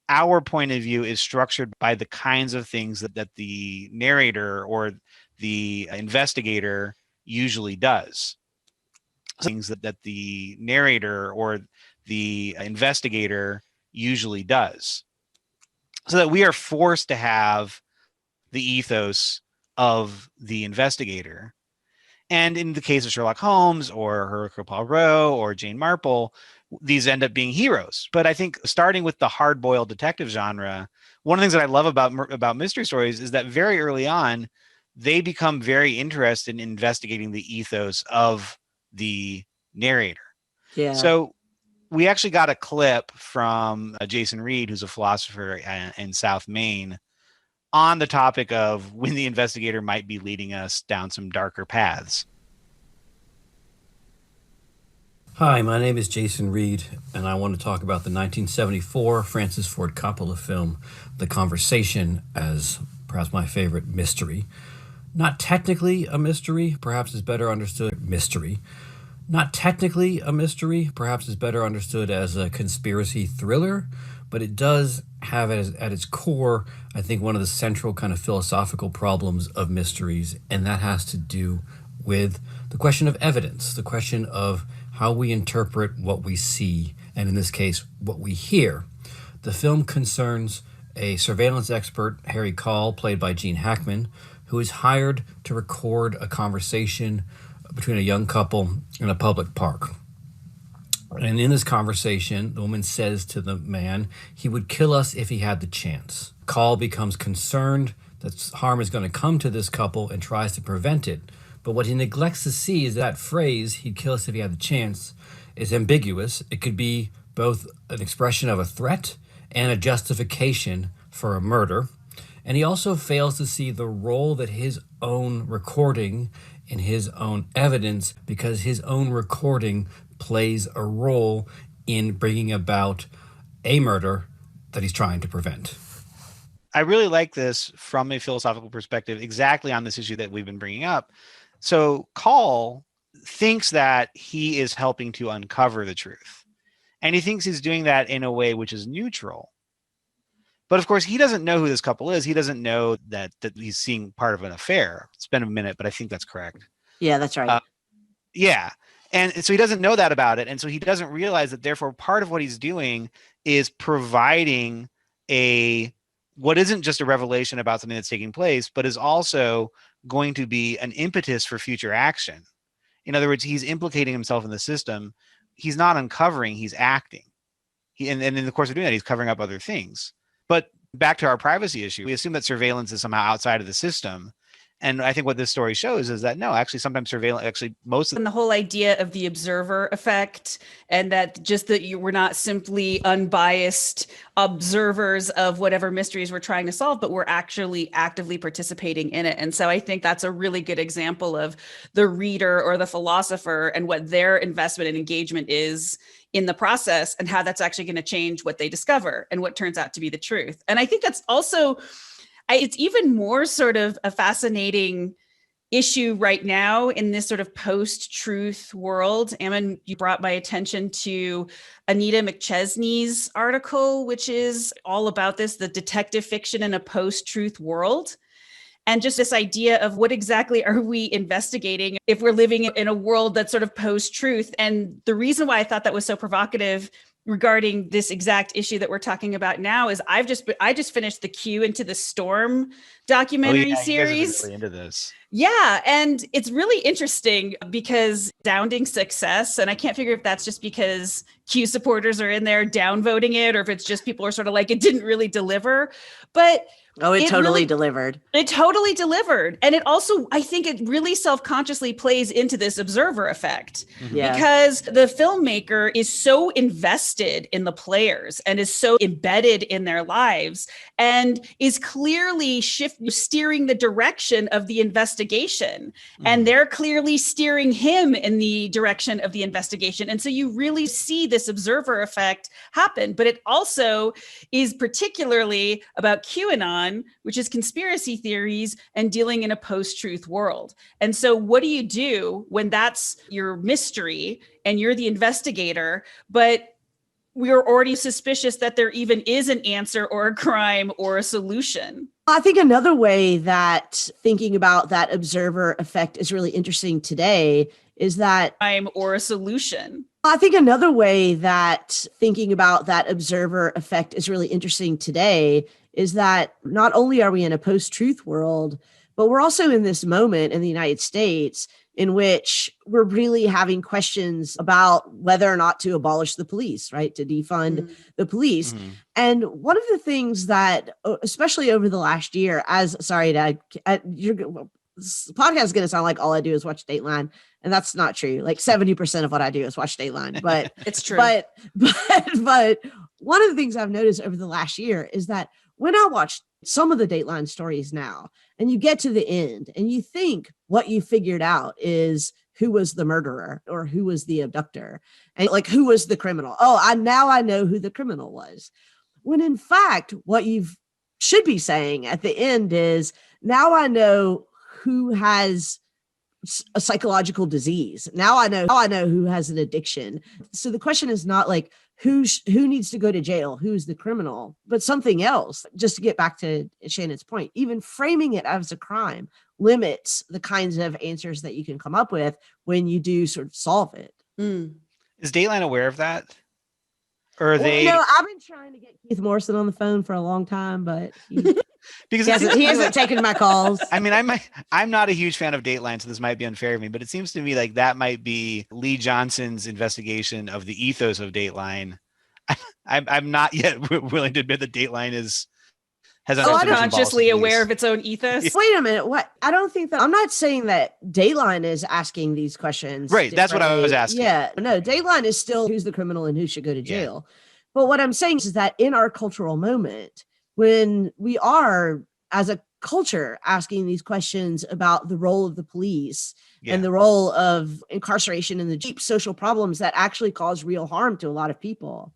our point of view is structured by the kinds of things that the narrator or the investigator usually does. Things that the narrator or the investigator usually does. So that we are forced to have the ethos of the investigator. And in the case of Sherlock Holmes or Hercule Poirot or Jane Marple, these end up being heroes. But I think starting with the hard-boiled detective genre, one of the things that I love about mystery stories is that very early on, they become very interested in investigating the ethos of the narrator. Yeah. So we actually got a clip from Jason Reed, who's a philosopher in South Maine, on the topic of when the investigator might be leading us down some darker paths. Hi, my name is Jason Reed, and I want to talk about the 1974 Francis Ford Coppola film, The Conversation, as perhaps my favorite mystery. Not technically a mystery, perhaps is better understood mystery. Not technically a mystery, perhaps is better understood as a conspiracy thriller, but it does have at its core, I think, one of the central kind of philosophical problems of mysteries, and that has to do with the question of evidence, the question of how we interpret what we see, and in this case, what we hear. The film concerns a surveillance expert, Harry Call, played by Gene Hackman, who is hired to record a conversation between a young couple in a public park. And in this conversation, the woman says to the man, he would kill us if he had the chance. Call becomes concerned that harm is going to come to this couple and tries to prevent it. But what he neglects to see is that phrase, he'd kill us if he had the chance, is ambiguous. It could be both an expression of a threat and a justification for a murder. And he also fails to see the role that his own recording and his own evidence, because his own recording plays a role in bringing about a murder that he's trying to prevent. I really like this from a philosophical perspective, exactly on this issue that we've been bringing up. So Call thinks that he is helping to uncover the truth, and he thinks he's doing that in a way which is neutral. But of course, he doesn't know who this couple is. He doesn't know that he's seeing part of an affair. It's been a minute, but I think that's correct. Yeah, that's right. Yeah. And so he doesn't know that about it. And so he doesn't realize that therefore part of what he's doing is providing what isn't just a revelation about something that's taking place, but is also going to be an impetus for future action. In other words, he's implicating himself in the system. He's not uncovering, he's acting. And in the course of doing that, he's covering up other things. But back to our privacy issue, we assume that surveillance is somehow outside of the system. And I think what this story shows is that no, actually sometimes surveillance, and the whole idea of the observer effect, and that just that you were not simply unbiased observers of whatever mysteries we're trying to solve, but we're actually actively participating in it. And so I think that's a really good example of the reader or the philosopher and what their investment and engagement is in the process, and how that's actually going to change what they discover and what turns out to be the truth. And I think that's also, it's even more sort of a fascinating issue right now in this sort of post-truth world. Ammon, you brought my attention to Anita McChesney's article, which is all about this, the detective fiction in a post-truth world. And just this idea of what exactly are we investigating if we're living in a world that's sort of post-truth. And the reason why I thought that was so provocative regarding this exact issue that we're talking about now is I just finished the Q Into the Storm documentary series. You guys have been really into this. Yeah, and it's really interesting because resounding success, and I can't figure if that's just because Q supporters are in there downvoting it, or if it's just people are sort of like, it didn't really deliver. But Oh, it totally really delivered. It totally delivered. And it also, I think it really self-consciously plays into this observer effect Yeah. because the filmmaker is so invested in the players and is so embedded in their lives and is clearly steering the direction of the investigation. And they're clearly steering him in the direction of the investigation. And so you really see this observer effect happen. But it also is particularly about QAnon, which is conspiracy theories and dealing in a post-truth world. And so what do you do when that's your mystery and you're the investigator, but we're already suspicious that there even is an answer or a crime or a solution? I think another way that thinking about that observer effect is really interesting today is that Crime or a solution. I think another way that thinking about that observer effect is really interesting today is that not only are we in a post-truth world, but we're also in this moment in the United States in which we're really having questions about whether or not to abolish the police, right? To defund the police. And one of the things that, especially over the last year, this podcast is going to sound like all I do is watch Dateline. And that's not true. Like 70% of what I do is watch Dateline, but it's true. But one of the things I've noticed over the last year is that when I watch some of the Dateline stories now, and you get to the end and you think what you figured out is who was the murderer or who was the abductor and like who was the criminal. Oh, now I know who the criminal was. When in fact, what you should be saying at the end is now I know who has a psychological disease. Now I know who has an addiction. So the question is not like who needs to go to jail, who's the criminal, but something else. Just to get back to Shannon's point, even framing it as a crime limits the kinds of answers that you can come up with when you do sort of solve it. Is Dateline aware of that? Or are they? You know, I've been trying to get Keith Morrison on the phone for a long time, but because he hasn't taken my calls. I mean, I'm not a huge fan of Dateline, so this might be unfair of me, but it seems to me like that might be Lee Johnson's investigation of the ethos of Dateline. I'm not yet willing to admit that Dateline has consciously aware of its own ethos. Wait a minute. What? I don't think that I'm not saying that Dateline is asking these questions. Right. That's what I was asking. Yeah. No, Dateline is still who's the criminal and who should go to jail. Yeah. But what I'm saying is that in our cultural moment, when we are as a culture asking these questions about the role of the police and the role of incarceration and the deep social problems that actually cause real harm to a lot of people,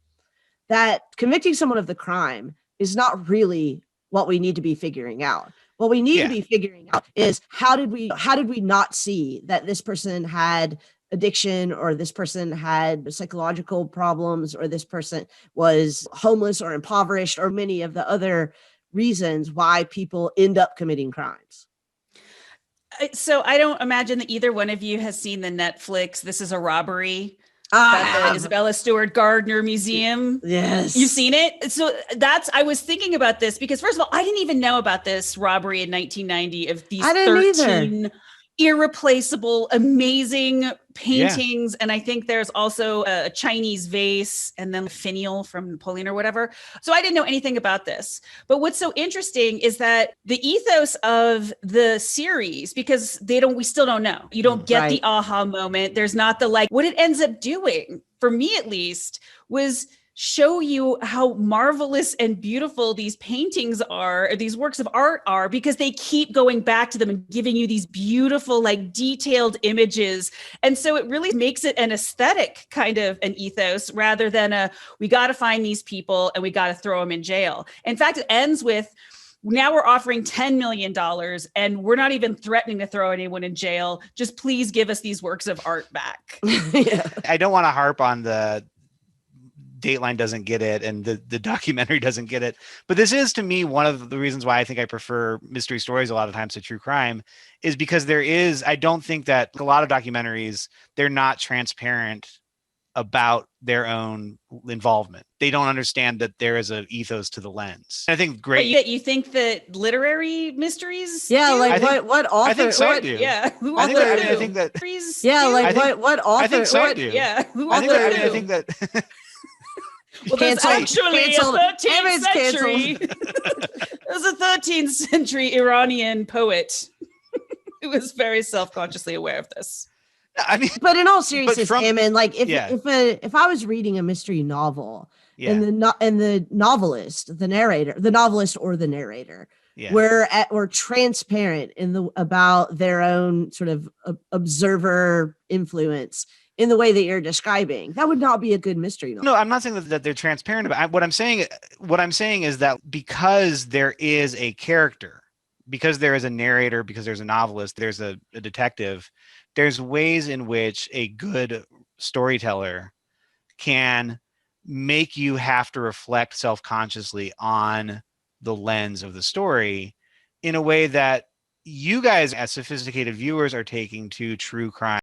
that convicting someone of the crime is not really what we need to be figuring out. What we need to be figuring out is how did we not see that this person had addiction or this person had psychological problems or this person was homeless or impoverished or many of the other reasons why people end up committing crimes. So I don't imagine that either one of you has seen the Netflix This Is a Robbery. The Isabella Stewart Gardner Museum. Yes. You've seen it? So I was thinking about this because first of all, I didn't even know about this robbery in 1990 of these 13 irreplaceable, amazing paintings. And I think there's also a Chinese vase and then finial from Napoleon or whatever. So I didn't know anything about this. But what's so interesting is that the ethos of the series, because we still don't know. You don't get the aha moment. There's not the what it ends up doing, for me at least, was show you how marvelous and beautiful these paintings are, or these works of art are, because they keep going back to them and giving you these beautiful, detailed images. And so it really makes it an aesthetic kind of an ethos rather than we got to find these people and we got to throw them in jail. In fact, it ends with, now we're offering $10 million and we're not even threatening to throw anyone in jail. Just please give us these works of art back. I don't want to harp on the Dateline doesn't get it and the documentary doesn't get it, but this is, to me, one of the reasons why I think I prefer mystery stories a lot of times to true crime, is because I don't think that a lot of documentaries, they're not transparent about their own involvement. They don't understand that there is an ethos to the lens. I think you think that literary mysteries do? What author? I think so, I do. Yeah. Who I think that what author? I think so, what, I do. Yeah. I think that Well, there's Canceled. actually Canceled. a 13th Everyone's century. There's a 13th century Iranian poet who was very self-consciously aware of this. I mean, But in all seriousness, from- Eamon, like Yeah. if I was reading a mystery novel yeah, and the novelist, the narrator, the novelist or the narrator yeah. were transparent about their own sort of observer influence in the way that you're describing, that would not be a good mystery novel. No, I'm not saying that they're transparent about it. What I'm saying is that because there is a character, because there is a narrator, because there's a novelist, there's a detective, there's ways in which a good storyteller can make you have to reflect self-consciously on the lens of the story in a way that you guys as sophisticated viewers are taking to true crime,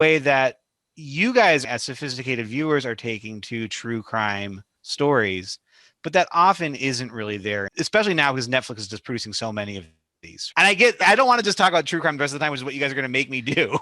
stories, but that often isn't really there, especially now because Netflix is just producing so many of these. And I don't want to just talk about true crime the rest of the time, which is what you guys are going to make me do.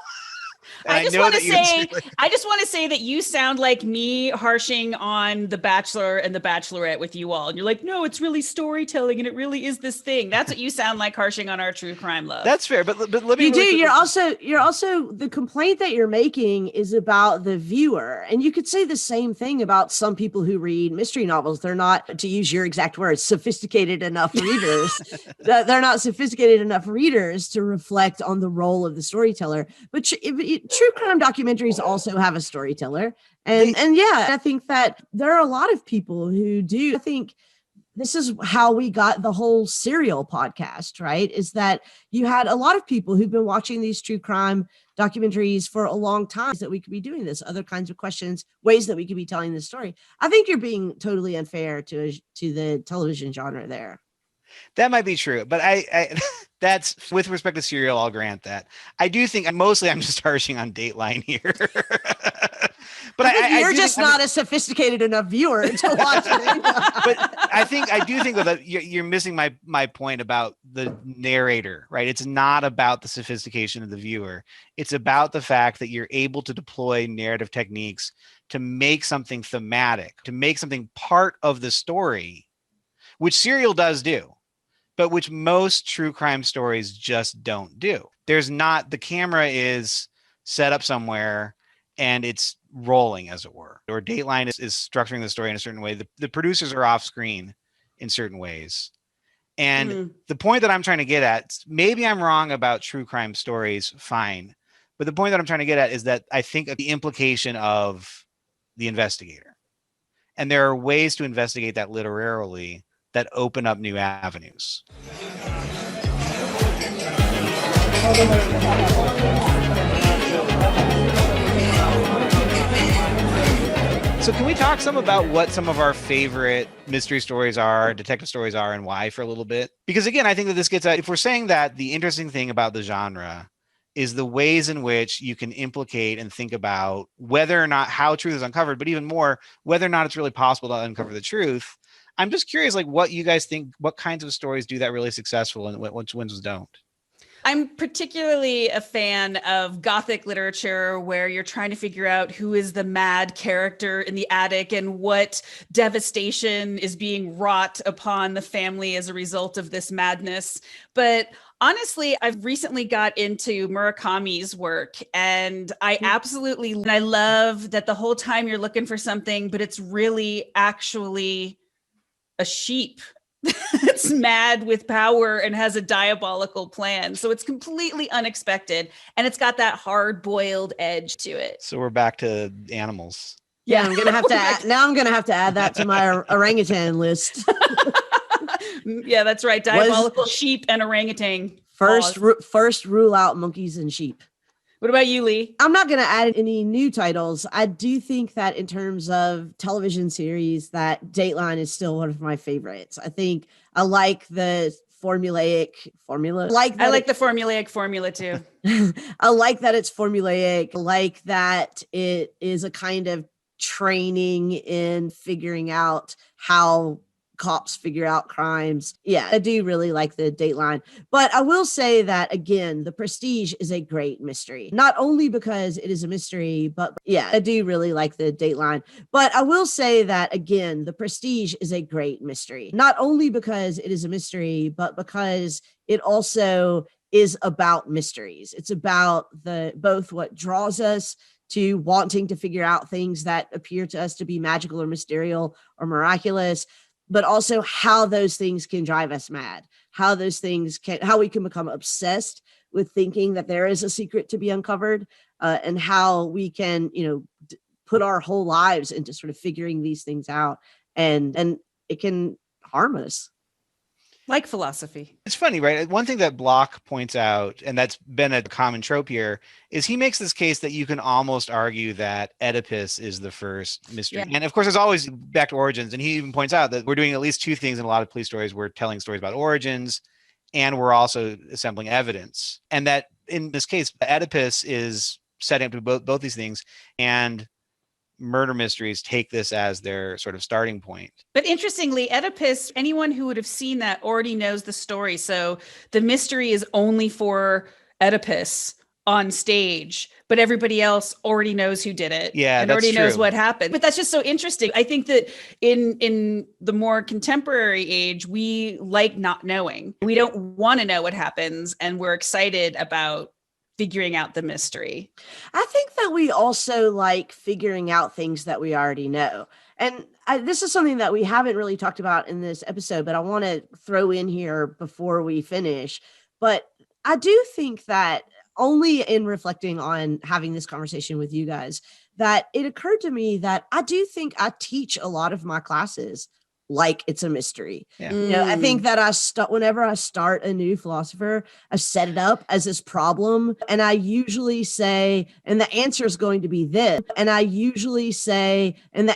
I just want to say that you sound like me harshing on The Bachelor and The Bachelorette with you all. And you're like, no, it's really storytelling and it really is this thing. That's what you sound like harshing on our true crime love. That's fair. But let me. You're also the complaint that you're making is about the viewer. And you could say the same thing about some people who read mystery novels. They're not, to use your exact words, sophisticated enough readers. They're not sophisticated enough readers to reflect on the role of the storyteller. But true crime documentaries also have a storyteller. And I think that there are a lot of people who do. I think this is how we got the whole Serial podcast, right? Is that you had a lot of people who've been watching these true crime documentaries for a long time, that we could be doing this, other kinds of questions, ways that we could be telling this story. I think you're being totally unfair to the television genre there. That might be true, but I that's with respect to Serial, I'll grant that. I do think mostly I'm just harshing on Dateline here. But you're just not a sophisticated enough viewer to watch it. But I do think that you're missing my point about the narrator, right? It's not about the sophistication of the viewer. It's about the fact that you're able to deploy narrative techniques to make something thematic, to make something part of the story, which Serial does do, but which most true crime stories just don't do. The camera is set up somewhere and it's rolling, as it were. Or Dateline is structuring the story in a certain way. The producers are off screen in certain ways. And the point that I'm trying to get at, maybe I'm wrong about true crime stories, fine. But the point that I'm trying to get at is that I think of the implication of the investigator. And there are ways to investigate that literarily that open up new avenues. So can we talk some about what some of our favorite mystery stories are, detective stories are, and why for a little bit? Because again, I think that this gets at, if we're saying that the interesting thing about the genre is the ways in which you can implicate and think about whether or not how truth is uncovered, but even more, whether or not it's really possible to uncover the truth. I'm just curious, like what you guys think, what kinds of stories do that really successful and which ones don't? I'm particularly a fan of Gothic literature where you're trying to figure out who is the mad character in the attic and what devastation is being wrought upon the family as a result of this madness. But honestly, I've recently got into Murakami's work and I love that the whole time you're looking for something, but it's really actually a sheep it's mad with power and has a diabolical plan. So it's completely unexpected. And it's got that hard-boiled edge to it. So we're back to animals. Yeah, I'm gonna have to add that to my orangutan list. Yeah, that's right. Diabolical sheep and orangutan. First rule out monkeys and sheep. What about you, Lee? I'm not going to add any new titles. I do think that in terms of television series, that Dateline is still one of my favorites. I think I like the formulaic formula. I like the formulaic formula too. I like that it's formulaic. I like that it is a kind of training in figuring out how cops figure out crimes. Yeah, I do really like the Dateline. But I will say that, again, The Prestige is a great mystery. Not only because it is a mystery, but yeah, I do really like the Dateline. But I will say that, again, The Prestige is a great mystery. Not only because it is a mystery, but because it also is about mysteries. It's about both what draws us to wanting to figure out things that appear to us to be magical or mysterious or miraculous, but also how those things can drive us mad, how we can become obsessed with thinking that there is a secret to be uncovered, and how we can, put our whole lives into sort of figuring these things out, and it can harm us. Like philosophy. It's funny, right? One thing that Block points out, and that's been a common trope here, is he makes this case that you can almost argue that Oedipus is the first mystery. Yeah. And of course, there's always back to origins. And he even points out that we're doing at least two things in a lot of police stories. We're telling stories about origins, and we're also assembling evidence. And that in this case, Oedipus is setting up to both these things. And murder mysteries take this as their sort of starting point. But interestingly, Oedipus, anyone who would have seen that already knows the story. So the mystery is only for Oedipus on stage, but everybody else already knows who did it. Yeah, and that's already knows true. what happened. But that's just so interesting. I think that in the more contemporary age, we like not knowing. We don't want to know what happens, and we're excited about figuring out the mystery. I think that we also like figuring out things that we already know. And this is something that we haven't really talked about in this episode, but I want to throw in here before we finish. But I do think that only in reflecting on having this conversation with you guys, that it occurred to me that I do think I teach a lot of my classes like it's a mystery. Yeah. I think that whenever I start a new philosopher, I set it up as this problem, and I usually say, and the answer is going to be this, and the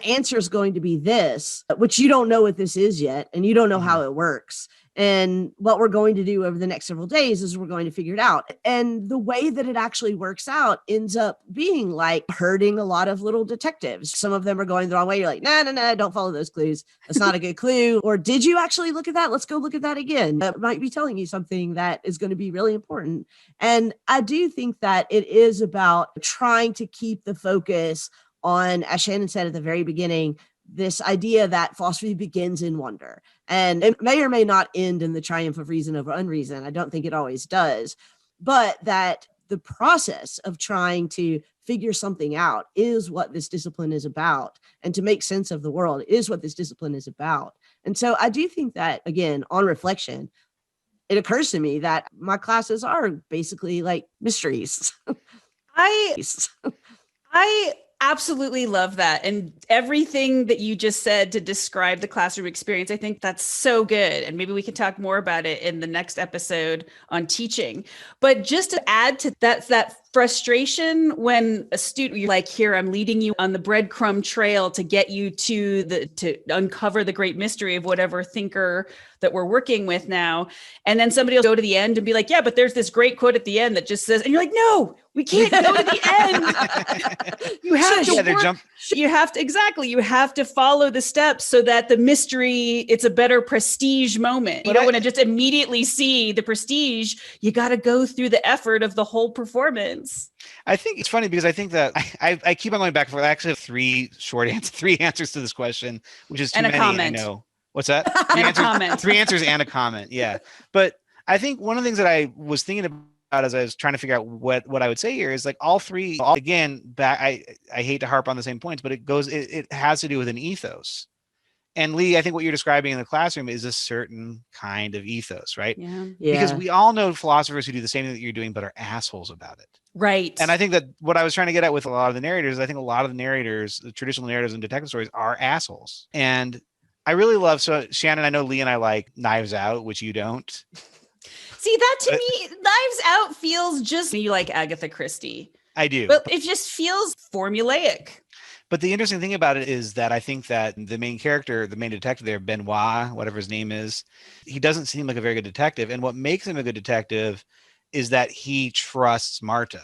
answer is going to be this, which you don't know what this is yet, and you don't know how it works. And what we're going to do over the next several days is we're going to figure it out. And the way that it actually works out ends up being like hurting a lot of little detectives. Some of them are going the wrong way. You're like, no, don't follow those clues. That's not a good clue. Or did you actually look at that? Let's go look at that again. That might be telling you something that is going to be really important. And I do think that it is about trying to keep the focus on, as Shannon said at the very beginning, this idea that philosophy begins in wonder, and it may or may not end in the triumph of reason over unreason. I don't think it always does, but that the process of trying to figure something out is what this discipline is about, and to make sense of the world is what this discipline is about. And so I do think that, again, on reflection, it occurs to me that my classes are basically like mysteries. I absolutely love that. And everything that you just said to describe the classroom experience, I think that's so good. And maybe we can talk more about it in the next episode on teaching. But just to add to that frustration when a student, you're like, here, I'm leading you on the breadcrumb trail to get you to uncover the great mystery of whatever thinker that we're working with now. And then somebody will go to the end and be like, yeah, but there's this great quote at the end that just says, and you're like, no, we can't go to the end. You have to follow the steps so that the mystery, it's a better prestige moment. You don't want to just immediately see the prestige. You got to go through the effort of the whole performance. I think it's funny because I think that I keep on going back and forth. I actually have three answers to this question, which is too many. Comment. I know. What's that? Comment. 3 answers and a comment. Yeah. But I think one of the things that I was thinking about as I was trying to figure out what I would say here is like all three, again, I hate to harp on the same points, but it has to do with an ethos. And Lee, I think what you're describing in the classroom is a certain kind of ethos, right? Yeah. Because we all know philosophers who do the same thing that you're doing, but are assholes about it. Right. And I think that what I was trying to get at with a lot of the narrators, I think a lot of the narrators, the traditional narrators in detective stories, are assholes. And I really love, so Shannon, I know Lee and I like Knives Out, which you don't. See, that to me, Knives Out feels just, you like Agatha Christie. I do. But it just feels formulaic. But the interesting thing about it is that I think that the main character, the main detective there, Benoit, whatever his name is, he doesn't seem like a very good detective. And what makes him a good detective is that he trusts Marta.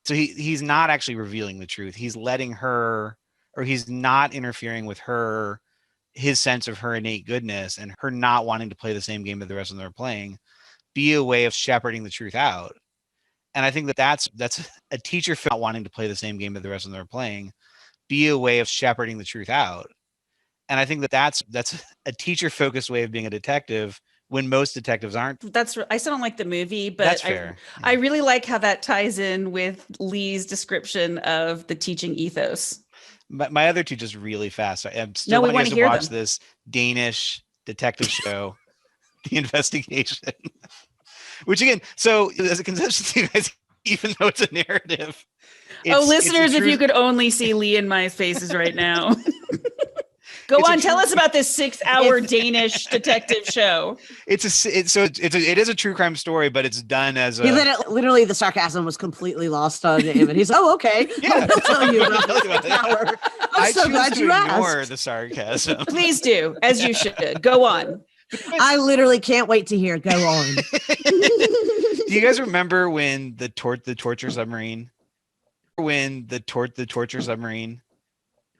So he's not actually revealing the truth. He's letting her, or he's not interfering with her his sense of her innate goodness and her not wanting to play the same game that the rest of them are playing be a way of shepherding the truth out. And I think that that's a teacher not wanting to play the same game that the rest of them are playing be a way of shepherding the truth out. And I think that that's a teacher focused way of being a detective when most detectives aren't. I still don't like the movie, but That's fair. I really like how that ties in with Lee's description of the teaching ethos. My other two just really fast. I'm still we wanting want to to watch them. this Danish detective show, The Investigation. Which again, so as a concession, you guys, even though it's a narrative. Listeners, if you could only see Lee and my faces right now. Go on, tell us about this 6-hour Danish detective show. It is a true crime story, but it's done as a. Literally, the sarcasm was completely lost on him, and he's okay. Yeah, I'll tell you about this hour. I'm so glad you ignore asked. the sarcasm. Please do, as you should. Go on. I literally can't wait to hear. Go on. Do you guys remember when the torture submarine?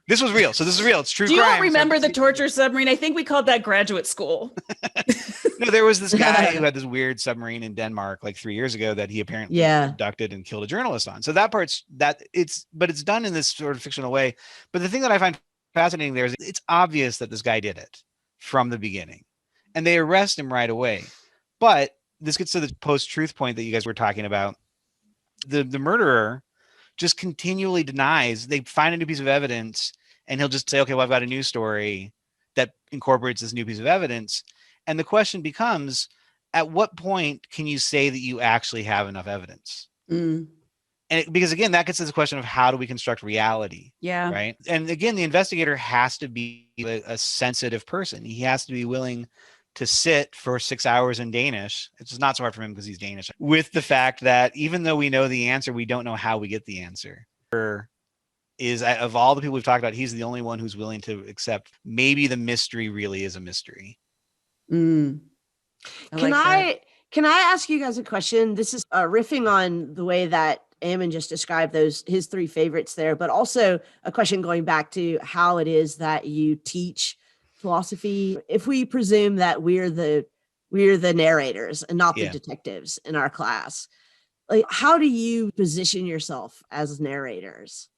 This was real. So this is real. It's true crime. Do you all remember the torture submarine? I think we called that graduate school. No, there was this guy who had this weird submarine in Denmark like 3 years ago that he apparently abducted and killed a journalist on. So that part's but it's done in this sort of fictional way. But the thing that I find fascinating there is it's obvious that this guy did it from the beginning and they arrest him right away. But this gets to the post-truth point that you guys were talking about. The murderer just continually denies. They find a new piece of evidence and he'll just say, okay, well, I've got a new story that incorporates this new piece of evidence. And the question becomes, at what point can you say that you actually have enough evidence? Because again, that gets to the question of how do we construct reality? Yeah. Right. And again, the investigator has to be a sensitive person. He has to be willing to sit for 6 hours in Danish. It's just not so hard for him because he's Danish. With the fact that even though we know the answer, we don't know how we get the answer. Is of all the people we've talked about, he's the only one who's willing to accept maybe the mystery really is a mystery. Can I ask you guys a question? This is riffing on the way that Ammon just described his three favorites there, but also a question going back to how it is that you teach philosophy. If we presume that we're the narrators and not the detectives in our class, like how do you position yourself as narrators?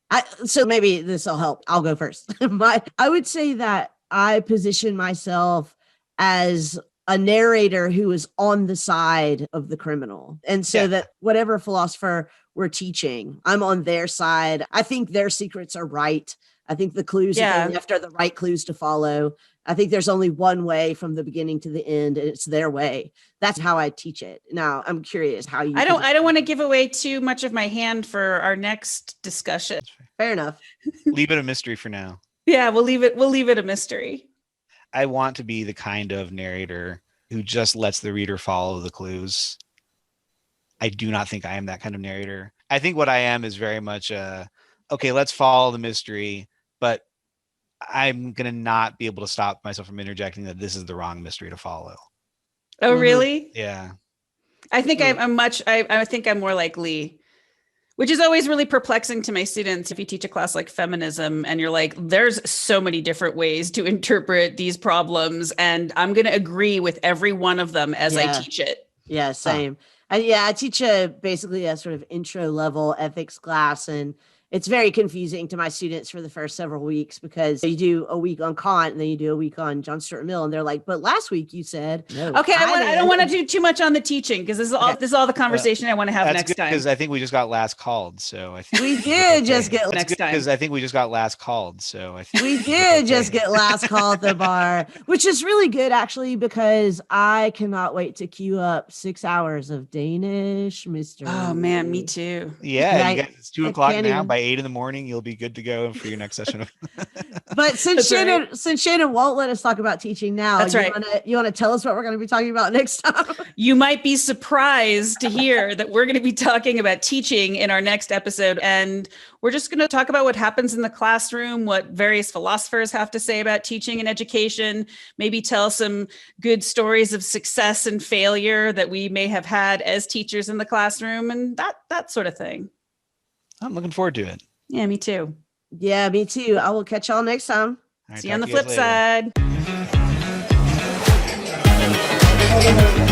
So maybe this will help. I'll go first. I would say that I position myself as a narrator who is on the side of the criminal. And so that whatever philosopher we're teaching, I'm on their side. I think their secrets are right. I think the clues that they left are the right clues to follow. I think there's only one way from the beginning to the end, and it's their way. That's how I teach it. Now, I'm curious how you. I don't want to give away too much of my hand for our next discussion. Fair enough. Leave it a mystery for now. Yeah, we'll leave it a mystery. I want to be the kind of narrator who just lets the reader follow the clues. I do not think I am that kind of narrator. I think what I am is very much okay, let's follow the mystery, but I'm going to not be able to stop myself from interjecting that this is the wrong mystery to follow. Oh, really? Yeah. I think I think I'm more like Lee, which is always really perplexing to my students. If you teach a class like feminism and you're like, there's so many different ways to interpret these problems, and I'm going to agree with every one of them as I teach it. Yeah, same. I teach basically a sort of intro level ethics class, and it's very confusing to my students for the first several weeks because you do a week on Kant and then you do a week on John Stuart Mill, and they're like, "But last week you said no." Okay, I don't want to do too much on the teaching because this is all the conversation I want to have next time. Because I think we just got last called, so I think we did just get next time. Because I think we just got last called, so I think we did just get last call at the bar, which is really good actually because I cannot wait to queue up 6 hours of Danish mystery. Oh man, me too. Yeah, you guys, it's 2:00 now. By 8 a.m, you'll be good to go for your next session. But since Shannon won't let us talk about teaching now, that's right. You want to tell us what we're going to be talking about next time? You might be surprised to hear that we're going to be talking about teaching in our next episode, and we're just going to talk about what happens in the classroom, what various philosophers have to say about teaching and education, maybe tell some good stories of success and failure that we may have had as teachers in the classroom, and that sort of thing. I'm looking forward to it. Yeah, me too. Yeah, me too. I will catch y'all next time. All right, See you on talk the to you guys flip later. side.